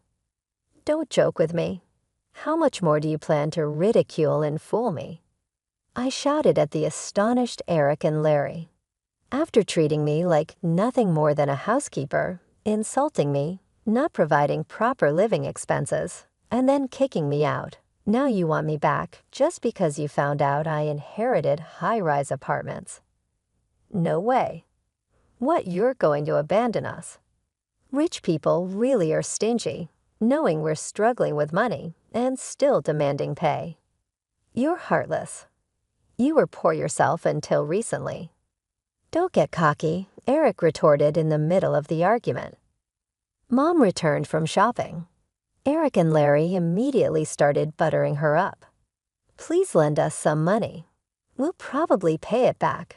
Don't joke with me. How much more do you plan to ridicule and fool me? I shouted at the astonished Eric and Larry. After treating me like nothing more than a housekeeper, insulting me, not providing proper living expenses, and then kicking me out, now you want me back just because you found out I inherited high-rise apartments. No way. What, you're going to abandon us? Rich people really are stingy, knowing we're struggling with money and still demanding pay. You're heartless. You were poor yourself until recently. Don't get cocky, Eric retorted in the middle of the argument. Mom returned from shopping. Eric and Larry immediately started buttering her up. Please lend us some money. We'll probably pay it back.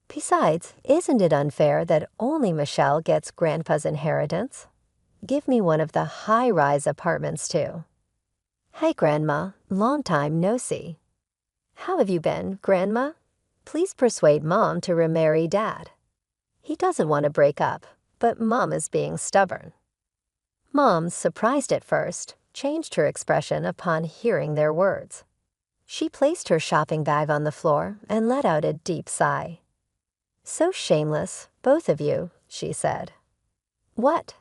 Besides, isn't it unfair that only Michelle gets Grandpa's inheritance? Give me one of the high-rise apartments too. Hi, Grandma. Long time no see. How have you been, Grandma? Please persuade Mom to remarry Dad. He doesn't want to break up, but Mom is being stubborn. Mom, surprised at first, changed her expression upon hearing their words. She placed her shopping bag on the floor and let out a deep sigh. So shameless, both of you, she said. What?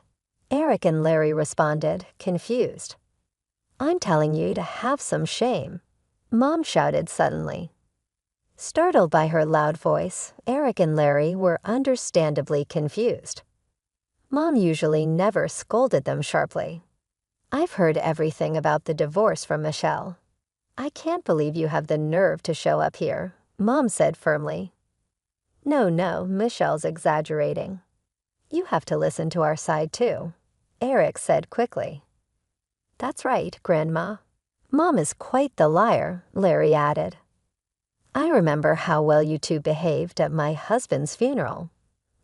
Eric and Larry responded, confused. I'm telling you to have some shame, Mom shouted suddenly. Startled by her loud voice, Eric and Larry were understandably confused. Mom usually never scolded them sharply. I've heard everything about the divorce from Michelle. I can't believe you have the nerve to show up here, Mom said firmly. No, Michelle's exaggerating. You have to listen to our side too, Eric said quickly. That's right, Grandma. Mom is quite the liar, Larry added. I remember how well you two behaved at my husband's funeral.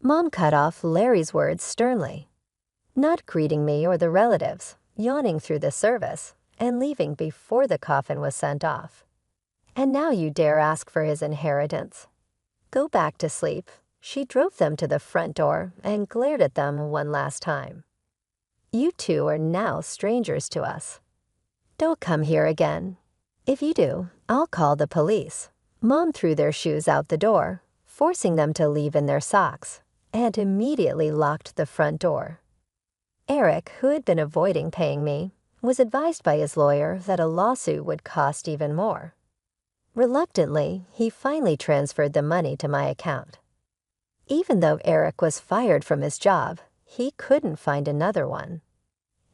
Mom cut off Larry's words sternly, not greeting me or the relatives, yawning through the service, and leaving before the coffin was sent off. And now you dare ask for his inheritance. Go back to sleep. She drove them to the front door and glared at them one last time. You two are now strangers to us. Don't come here again. If you do, I'll call the police. Mom threw their shoes out the door, forcing them to leave in their socks, and immediately locked the front door. Eric, who had been avoiding paying me, was advised by his lawyer that a lawsuit would cost even more. Reluctantly, he finally transferred the money to my account. Even though Eric was fired from his job, he couldn't find another one.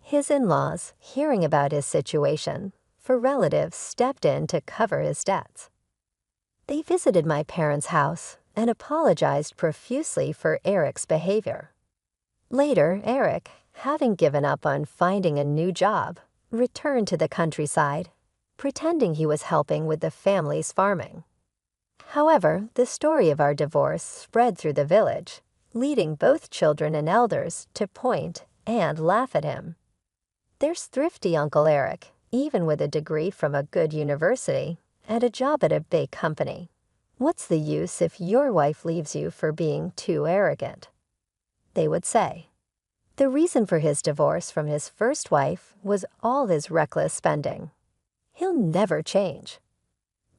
His in-laws, hearing about his situation, for relatives stepped in to cover his debts. They visited my parents' house and apologized profusely for Eric's behavior. Later, Eric, having given up on finding a new job, returned to the countryside, pretending he was helping with the family's farming. However, the story of our divorce spread through the village, leading both children and elders to point and laugh at him. There's thrifty Uncle Eric, even with a degree from a good university and a job at a big company. What's the use if your wife leaves you for being too arrogant? They would say. The reason for his divorce from his first wife was all his reckless spending. He'll never change.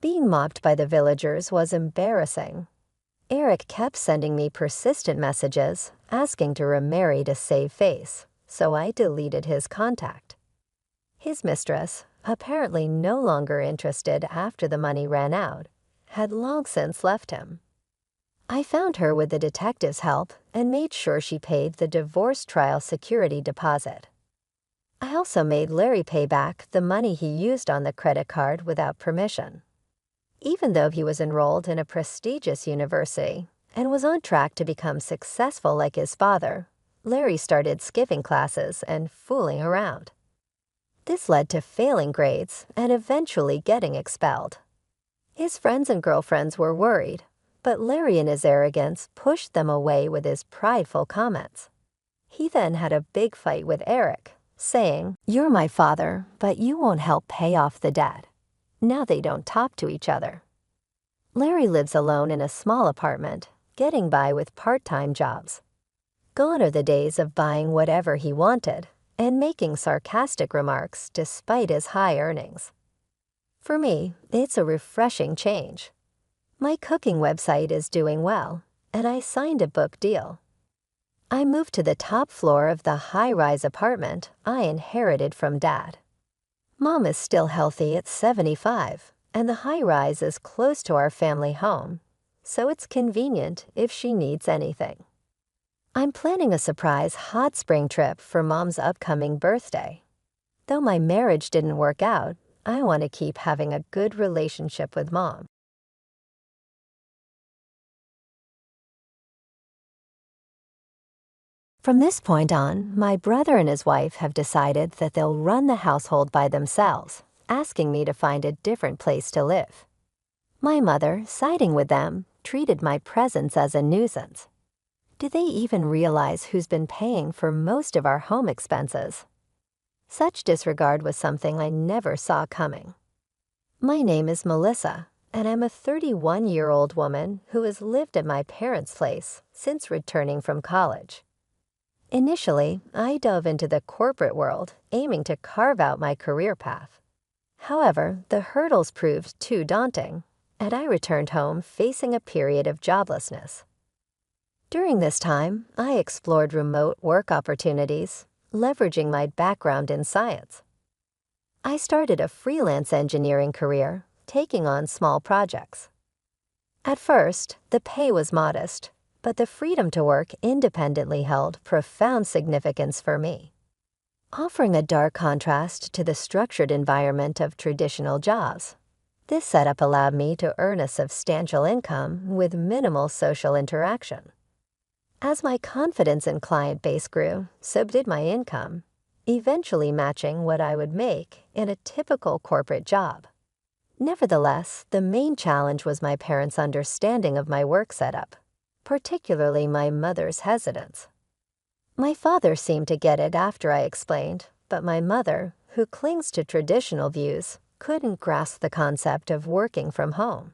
Being mocked by the villagers was embarrassing. Eric kept sending me persistent messages asking to remarry to save face, so I deleted his contact. His mistress, apparently no longer interested after the money ran out, had long since left him. I found her with the detective's help and made sure she paid the divorce trial security deposit. I also made Larry pay back the money he used on the credit card without permission. Even though he was enrolled in a prestigious university and was on track to become successful like his father, Larry started skipping classes and fooling around. This led to failing grades and eventually getting expelled. His friends and girlfriends were worried, but Larry in his arrogance pushed them away with his prideful comments. He then had a big fight with Eric, saying, "You're my father, but you won't help pay off the debt." Now they don't talk to each other. Larry lives alone in a small apartment, getting by with part-time jobs. Gone are the days of buying whatever he wanted and making sarcastic remarks despite his high earnings. For me, it's a refreshing change. My cooking website is doing well, and I signed a book deal. I moved to the top floor of the high-rise apartment I inherited from Dad. Mom is still healthy at 75, and the high-rise is close to our family home, so it's convenient if she needs anything. I'm planning a surprise hot spring trip for Mom's upcoming birthday. Though my marriage didn't work out, I want to keep having a good relationship with Mom. From this point on, my brother and his wife have decided that they'll run the household by themselves, asking me to find a different place to live. My mother, siding with them, treated my presence as a nuisance. Do they even realize who's been paying for most of our home expenses? Such disregard was something I never saw coming. My name is Melissa, and I'm a 31-year-old woman who has lived at my parents' place since returning from college. Initially, I dove into the corporate world, aiming to carve out my career path. However, the hurdles proved too daunting, and I returned home facing a period of joblessness. During this time, I explored remote work opportunities, leveraging my background in science. I started a freelance engineering career, taking on small projects. At first, the pay was modest, but the freedom to work independently held profound significance for me. Offering a dark contrast to the structured environment of traditional jobs, this setup allowed me to earn a substantial income with minimal social interaction. As my confidence in client base grew, so did my income, eventually matching what I would make in a typical corporate job. Nevertheless, the main challenge was my parents' understanding of my work setup, particularly my mother's hesitance. My father seemed to get it after I explained, but my mother, who clings to traditional views, couldn't grasp the concept of working from home.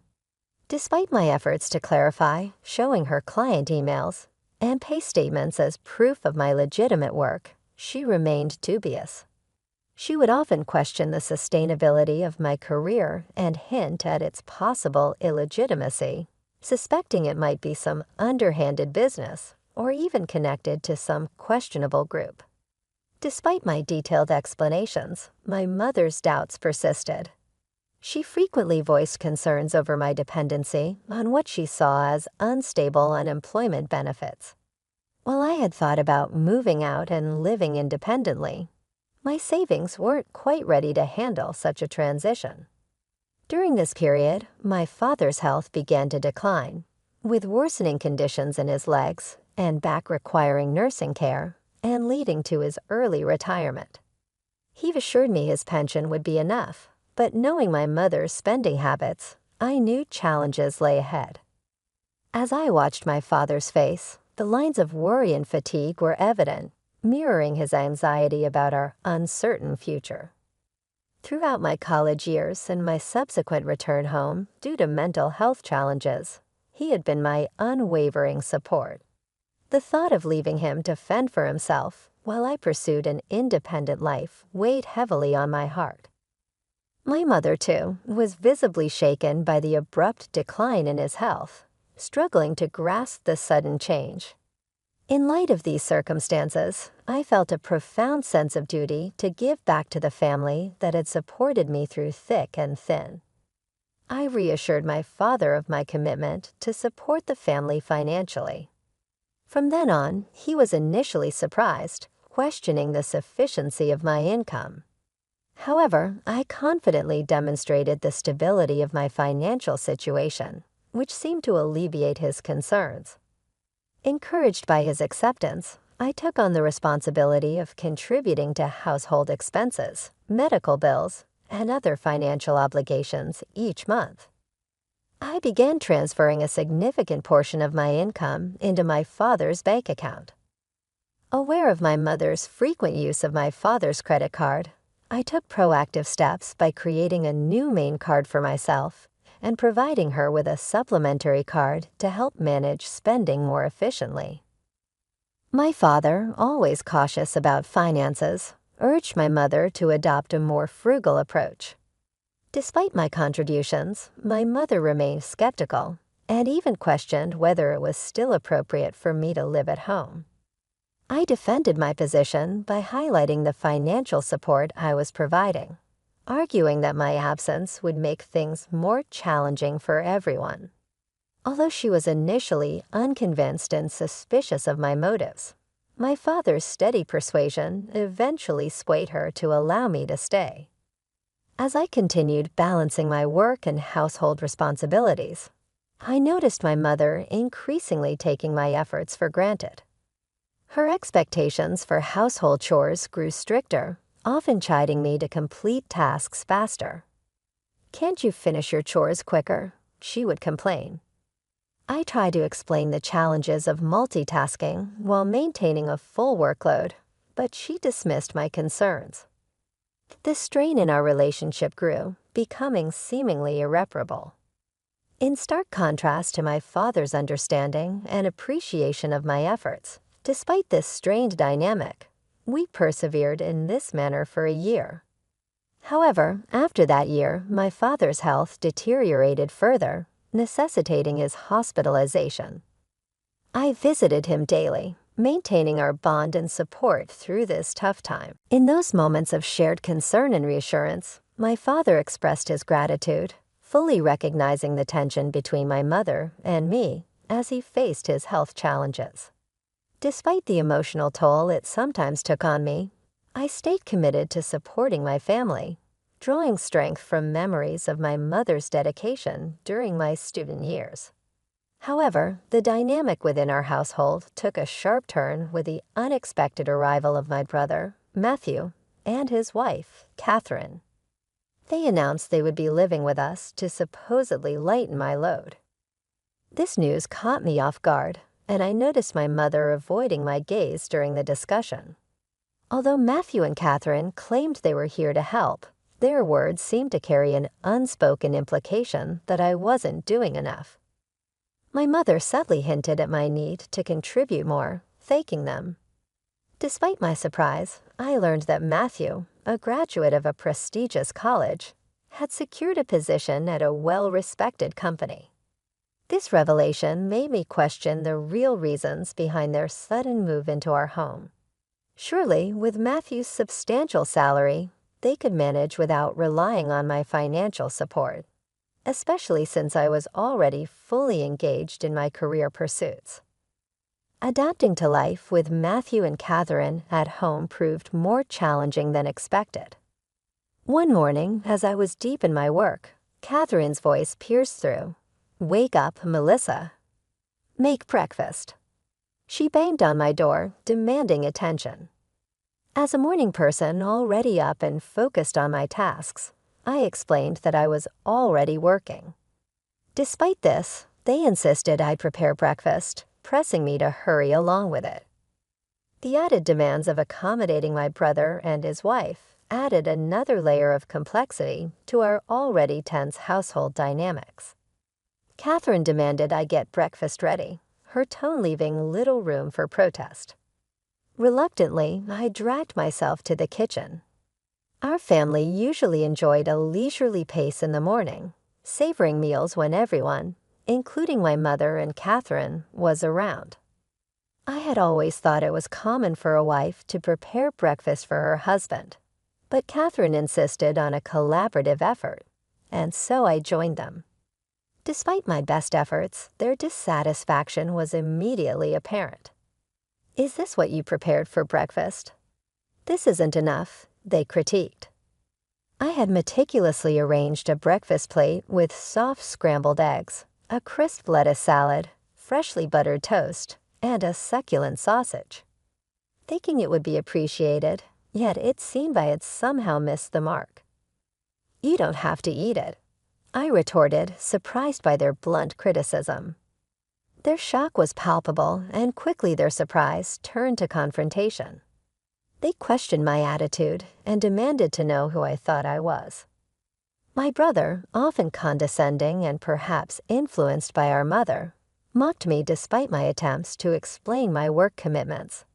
Despite my efforts to clarify, showing her client emails, and pay statements as proof of my legitimate work, she remained dubious. She would often question the sustainability of my career and hint at its possible illegitimacy, suspecting it might be some underhanded business or even connected to some questionable group. Despite my detailed explanations, my mother's doubts persisted. She frequently voiced concerns over my dependency on what she saw as unstable unemployment benefits. While I had thought about moving out and living independently, my savings weren't quite ready to handle such a transition. During this period, my father's health began to decline, with worsening conditions in his legs and back requiring nursing care and leading to his early retirement. He assured me his pension would be enough, but knowing my mother's spending habits, I knew challenges lay ahead. As I watched my father's face, the lines of worry and fatigue were evident, mirroring his anxiety about our uncertain future. Throughout my college years and my subsequent return home due to mental health challenges, he had been my unwavering support. The thought of leaving him to fend for himself while I pursued an independent life weighed heavily on my heart. My mother, too, was visibly shaken by the abrupt decline in his health, struggling to grasp the sudden change. In light of these circumstances, I felt a profound sense of duty to give back to the family that had supported me through thick and thin. I reassured my father of my commitment to support the family financially. From then on, he was initially surprised, questioning the sufficiency of my income. However, I confidently demonstrated the stability of my financial situation, which seemed to alleviate his concerns. Encouraged by his acceptance, I took on the responsibility of contributing to household expenses, medical bills, and other financial obligations each month. I began transferring a significant portion of my income into my father's bank account. Aware of my mother's frequent use of my father's credit card, I took proactive steps by creating a new main card for myself and providing her with a supplementary card to help manage spending more efficiently. My father, always cautious about finances, urged my mother to adopt a more frugal approach. Despite my contributions, my mother remained skeptical and even questioned whether it was still appropriate for me to live at home. I defended my position by highlighting the financial support I was providing, arguing that my absence would make things more challenging for everyone. Although she was initially unconvinced and suspicious of my motives, my father's steady persuasion eventually swayed her to allow me to stay. As I continued balancing my work and household responsibilities, I noticed my mother increasingly taking my efforts for granted. Her expectations for household chores grew stricter, often chiding me to complete tasks faster. "Can't you finish your chores quicker?" she would complain. I tried to explain the challenges of multitasking while maintaining a full workload, but she dismissed my concerns. The strain in our relationship grew, becoming seemingly irreparable. In stark contrast to my father's understanding and appreciation of my efforts, despite this strained dynamic, we persevered in this manner for a year. However, after that year, my father's health deteriorated further, necessitating his hospitalization. I visited him daily, maintaining our bond and support through this tough time. In those moments of shared concern and reassurance, my father expressed his gratitude, fully recognizing the tension between my mother and me as he faced his health challenges. Despite the emotional toll it sometimes took on me, I stayed committed to supporting my family, drawing strength from memories of my mother's dedication during my student years. However, the dynamic within our household took a sharp turn with the unexpected arrival of my brother, Matthew, and his wife, Catherine. They announced they would be living with us to supposedly lighten my load. This news caught me off guard, and I noticed my mother avoiding my gaze during the discussion. Although Matthew and Catherine claimed they were here to help, their words seemed to carry an unspoken implication that I wasn't doing enough. My mother subtly hinted at my need to contribute more, thanking them. Despite my surprise, I learned that Matthew, a graduate of a prestigious college, had secured a position at a well-respected company. This revelation made me question the real reasons behind their sudden move into our home. Surely, with Matthew's substantial salary, they could manage without relying on my financial support, especially since I was already fully engaged in my career pursuits. Adapting to life with Matthew and Catherine at home proved more challenging than expected. One morning, as I was deep in my work, Catherine's voice pierced through. "Wake up, Melissa. Make breakfast." She banged on my door, demanding attention. As a morning person already up and focused on my tasks, I explained that I was already working. Despite this, they insisted I prepare breakfast, pressing me to hurry along with it. The added demands of accommodating my brother and his wife added another layer of complexity to our already tense household dynamics. Catherine demanded I get breakfast ready, her tone leaving little room for protest. Reluctantly, I dragged myself to the kitchen. Our family usually enjoyed a leisurely pace in the morning, savoring meals when everyone, including my mother and Catherine, was around. I had always thought it was common for a wife to prepare breakfast for her husband, but Catherine insisted on a collaborative effort, and so I joined them. Despite my best efforts, their dissatisfaction was immediately apparent. "Is this what you prepared for breakfast?" "This isn't enough," they critiqued. I had meticulously arranged a breakfast plate with soft scrambled eggs, a crisp lettuce salad, freshly buttered toast, and a succulent sausage. Thinking it would be appreciated, yet it seemed I had somehow missed the mark. "You don't have to eat it," I retorted, surprised by their blunt criticism. Their shock was palpable, and quickly their surprise turned to confrontation. They questioned my attitude and demanded to know who I thought I was. My brother, often condescending and perhaps influenced by our mother, mocked me despite my attempts to explain my work commitments.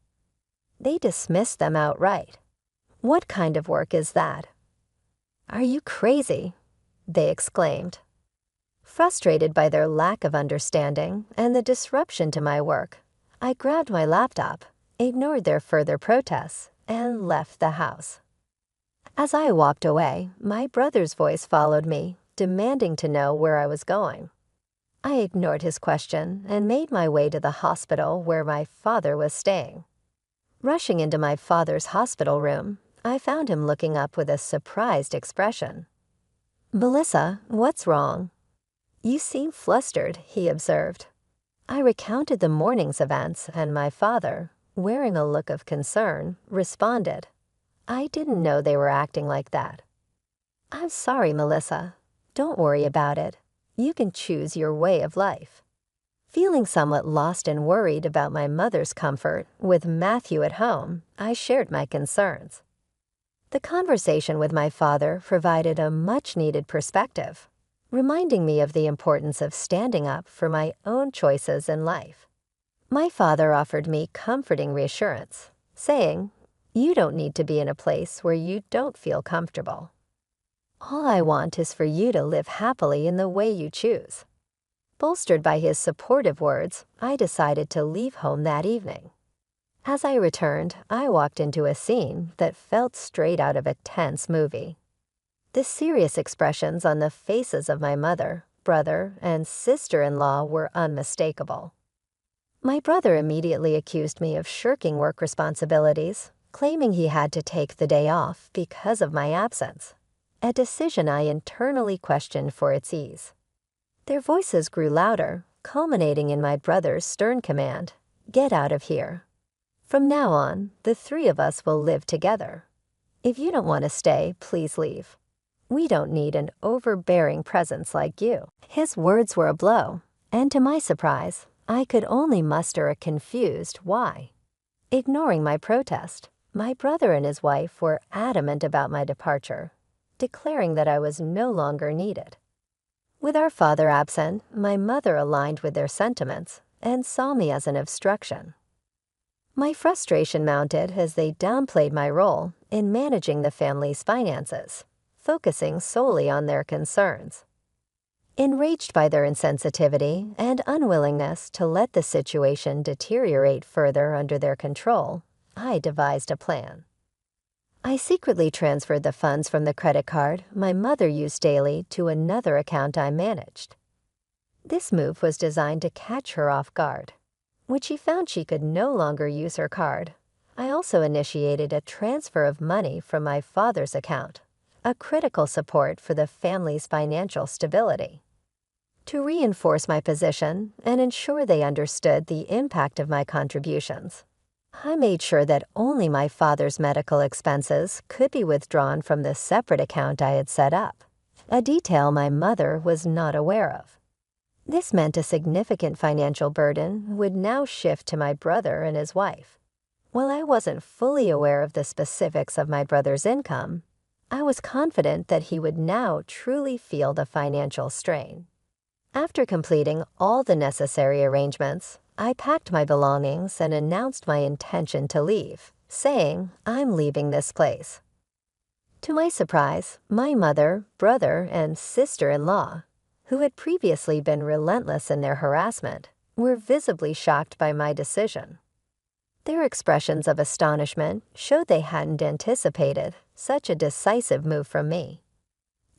They dismissed them outright. "What kind of work is that?" "Are you crazy?" they exclaimed. Frustrated by their lack of understanding and the disruption to my work, I grabbed my laptop, ignored their further protests, and left the house. As I walked away, my brother's voice followed me, demanding to know where I was going. I ignored his question and made my way to the hospital where my father was staying. Rushing into my father's hospital room, I found him looking up with a surprised expression. "Melissa, what's wrong?" "You seem flustered," he observed. I recounted the morning's events, and my father, wearing a look of concern, responded, "I didn't know they were acting like that." "I'm sorry, Melissa. Don't worry about it. You can choose your way of life." Feeling somewhat lost and worried about my mother's comfort, with Matthew at home, I shared my concerns. The conversation with my father provided a much-needed perspective, reminding me of the importance of standing up for my own choices in life. My father offered me comforting reassurance, saying, "You don't need to be in a place where you don't feel comfortable. All I want is for you to live happily in the way you choose." Bolstered by his supportive words, I decided to leave home that evening. As I returned, I walked into a scene that felt straight out of a tense movie. The serious expressions on the faces of my mother, brother, and sister-in-law were unmistakable. My brother immediately accused me of shirking work responsibilities, claiming he had to take the day off because of my absence, a decision I internally questioned for its ease. Their voices grew louder, culminating in my brother's stern command, "Get out of here. From now on, the three of us will live together. If you don't want to stay, please leave. We don't need an overbearing presence like you." His words were a blow, and to my surprise, I could only muster a confused "why?" Ignoring my protest, my brother and his wife were adamant about my departure, declaring that I was no longer needed. With our father absent, my mother aligned with their sentiments and saw me as an obstruction. My frustration mounted as they downplayed my role in managing the family's finances, focusing solely on their concerns. Enraged by their insensitivity and unwillingness to let the situation deteriorate further under their control, I devised a plan. I secretly transferred the funds from the credit card my mother used daily to another account I managed. This move was designed to catch her off guard. When she found she could no longer use her card, I also initiated a transfer of money from my father's account, a critical support for the family's financial stability. To reinforce my position and ensure they understood the impact of my contributions, I made sure that only my father's medical expenses could be withdrawn from the separate account I had set up, a detail my mother was not aware of. This meant a significant financial burden would now shift to my brother and his wife. While I wasn't fully aware of the specifics of my brother's income, I was confident that he would now truly feel the financial strain. After completing all the necessary arrangements, I packed my belongings and announced my intention to leave, saying, "I'm leaving this place." To my surprise, my mother, brother, and sister-in-law, who had previously been relentless in their harassment, were visibly shocked by my decision. Their expressions of astonishment showed they hadn't anticipated such a decisive move from me.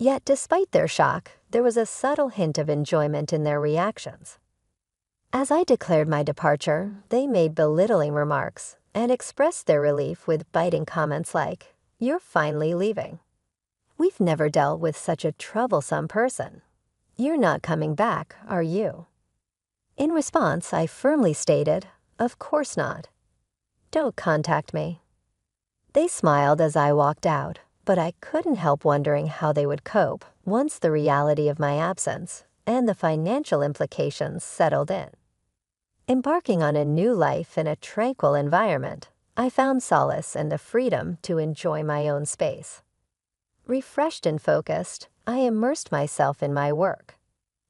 Yet despite their shock, there was a subtle hint of enjoyment in their reactions. As I declared my departure, they made belittling remarks and expressed their relief with biting comments like, "You're finally leaving. We've never dealt with such a troublesome person. You're not coming back, are you?" In response, I firmly stated, "Of course not. Don't contact me." They smiled as I walked out, but I couldn't help wondering how they would cope once the reality of my absence and the financial implications settled in. Embarking on a new life in a tranquil environment, I found solace in the freedom to enjoy my own space. Refreshed and focused, I immersed myself in my work.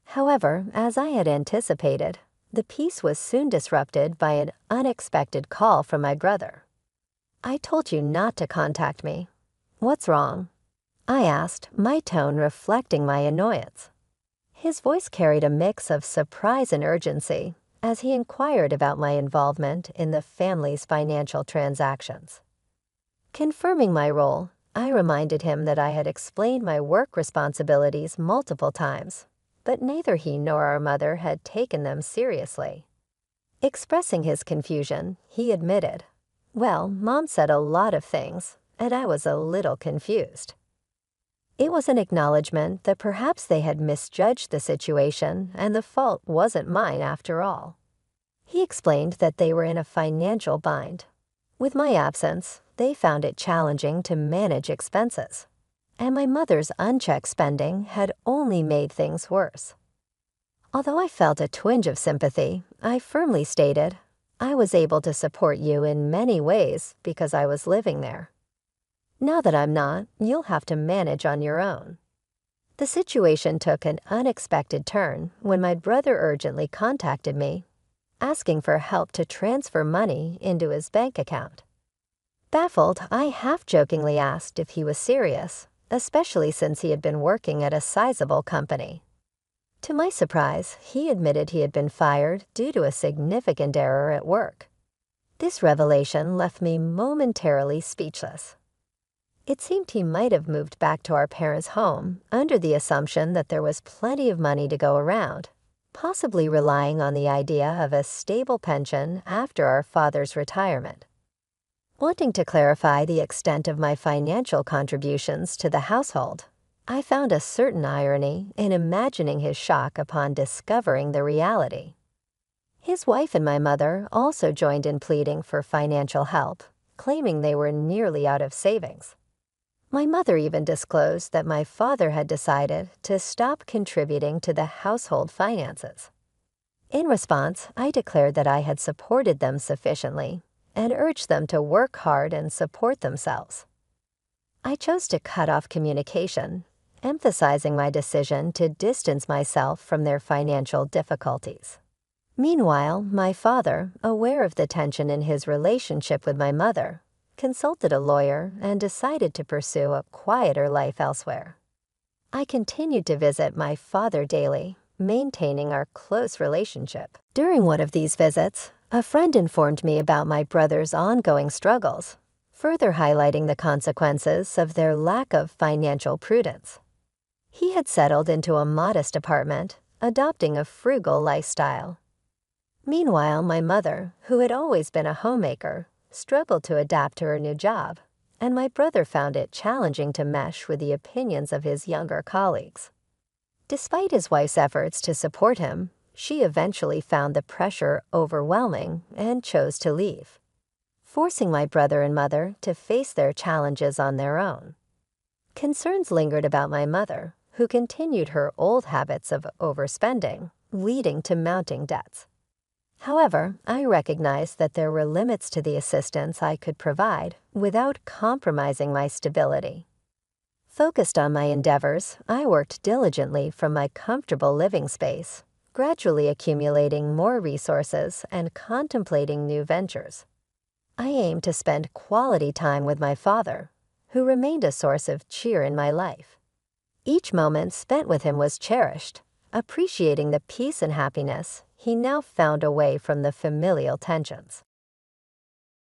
However, as I had anticipated, the peace was soon disrupted by an unexpected call from my brother. "I told you not to contact me. What's wrong?" I asked, my tone reflecting my annoyance. His voice carried a mix of surprise and urgency as he inquired about my involvement in the family's financial transactions. Confirming my role, I reminded him that I had explained my work responsibilities multiple times, but neither he nor our mother had taken them seriously. Expressing his confusion, he admitted, "Well, Mom said a lot of things, and I was a little confused." It was an acknowledgement that perhaps they had misjudged the situation and the fault wasn't mine after all. He explained that they were in a financial bind. With my absence, they found it challenging to manage expenses, and my mother's unchecked spending had only made things worse. Although I felt a twinge of sympathy, I firmly stated, "I was able to support you in many ways because I was living there. Now that I'm not, you'll have to manage on your own." The situation took an unexpected turn when my brother urgently contacted me, asking for help to transfer money into his bank account. Baffled, I half-jokingly asked if he was serious, especially since he had been working at a sizable company. To my surprise, he admitted he had been fired due to a significant error at work. This revelation left me momentarily speechless. It seemed he might have moved back to our parents' home under the assumption that there was plenty of money to go around, possibly relying on the idea of a stable pension after our father's retirement. Wanting to clarify the extent of my financial contributions to the household, I found a certain irony in imagining his shock upon discovering the reality. His wife and my mother also joined in pleading for financial help, claiming they were nearly out of savings. My mother even disclosed that my father had decided to stop contributing to the household finances. In response, I declared that I had supported them sufficiently and urged them to work hard and support themselves. I chose to cut off communication, emphasizing my decision to distance myself from their financial difficulties. Meanwhile, my father, aware of the tension in his relationship with my mother, consulted a lawyer and decided to pursue a quieter life elsewhere. I continued to visit my father daily, maintaining our close relationship. During one of these visits, a friend informed me about my brother's ongoing struggles, further highlighting the consequences of their lack of financial prudence. He had settled into a modest apartment, adopting a frugal lifestyle. Meanwhile, my mother, who had always been a homemaker, struggled to adapt to her new job, and my brother found it challenging to mesh with the opinions of his younger colleagues. Despite his wife's efforts to support him, she eventually found the pressure overwhelming and chose to leave, forcing my brother and mother to face their challenges on their own. Concerns lingered about my mother, who continued her old habits of overspending, leading to mounting debts. However, I recognized that there were limits to the assistance I could provide without compromising my stability. Focused on my endeavors, I worked diligently from my comfortable living space, gradually accumulating more resources and contemplating new ventures. I aimed to spend quality time with my father, who remained a source of cheer in my life. Each moment spent with him was cherished, appreciating the peace and happiness he now found away from the familial tensions.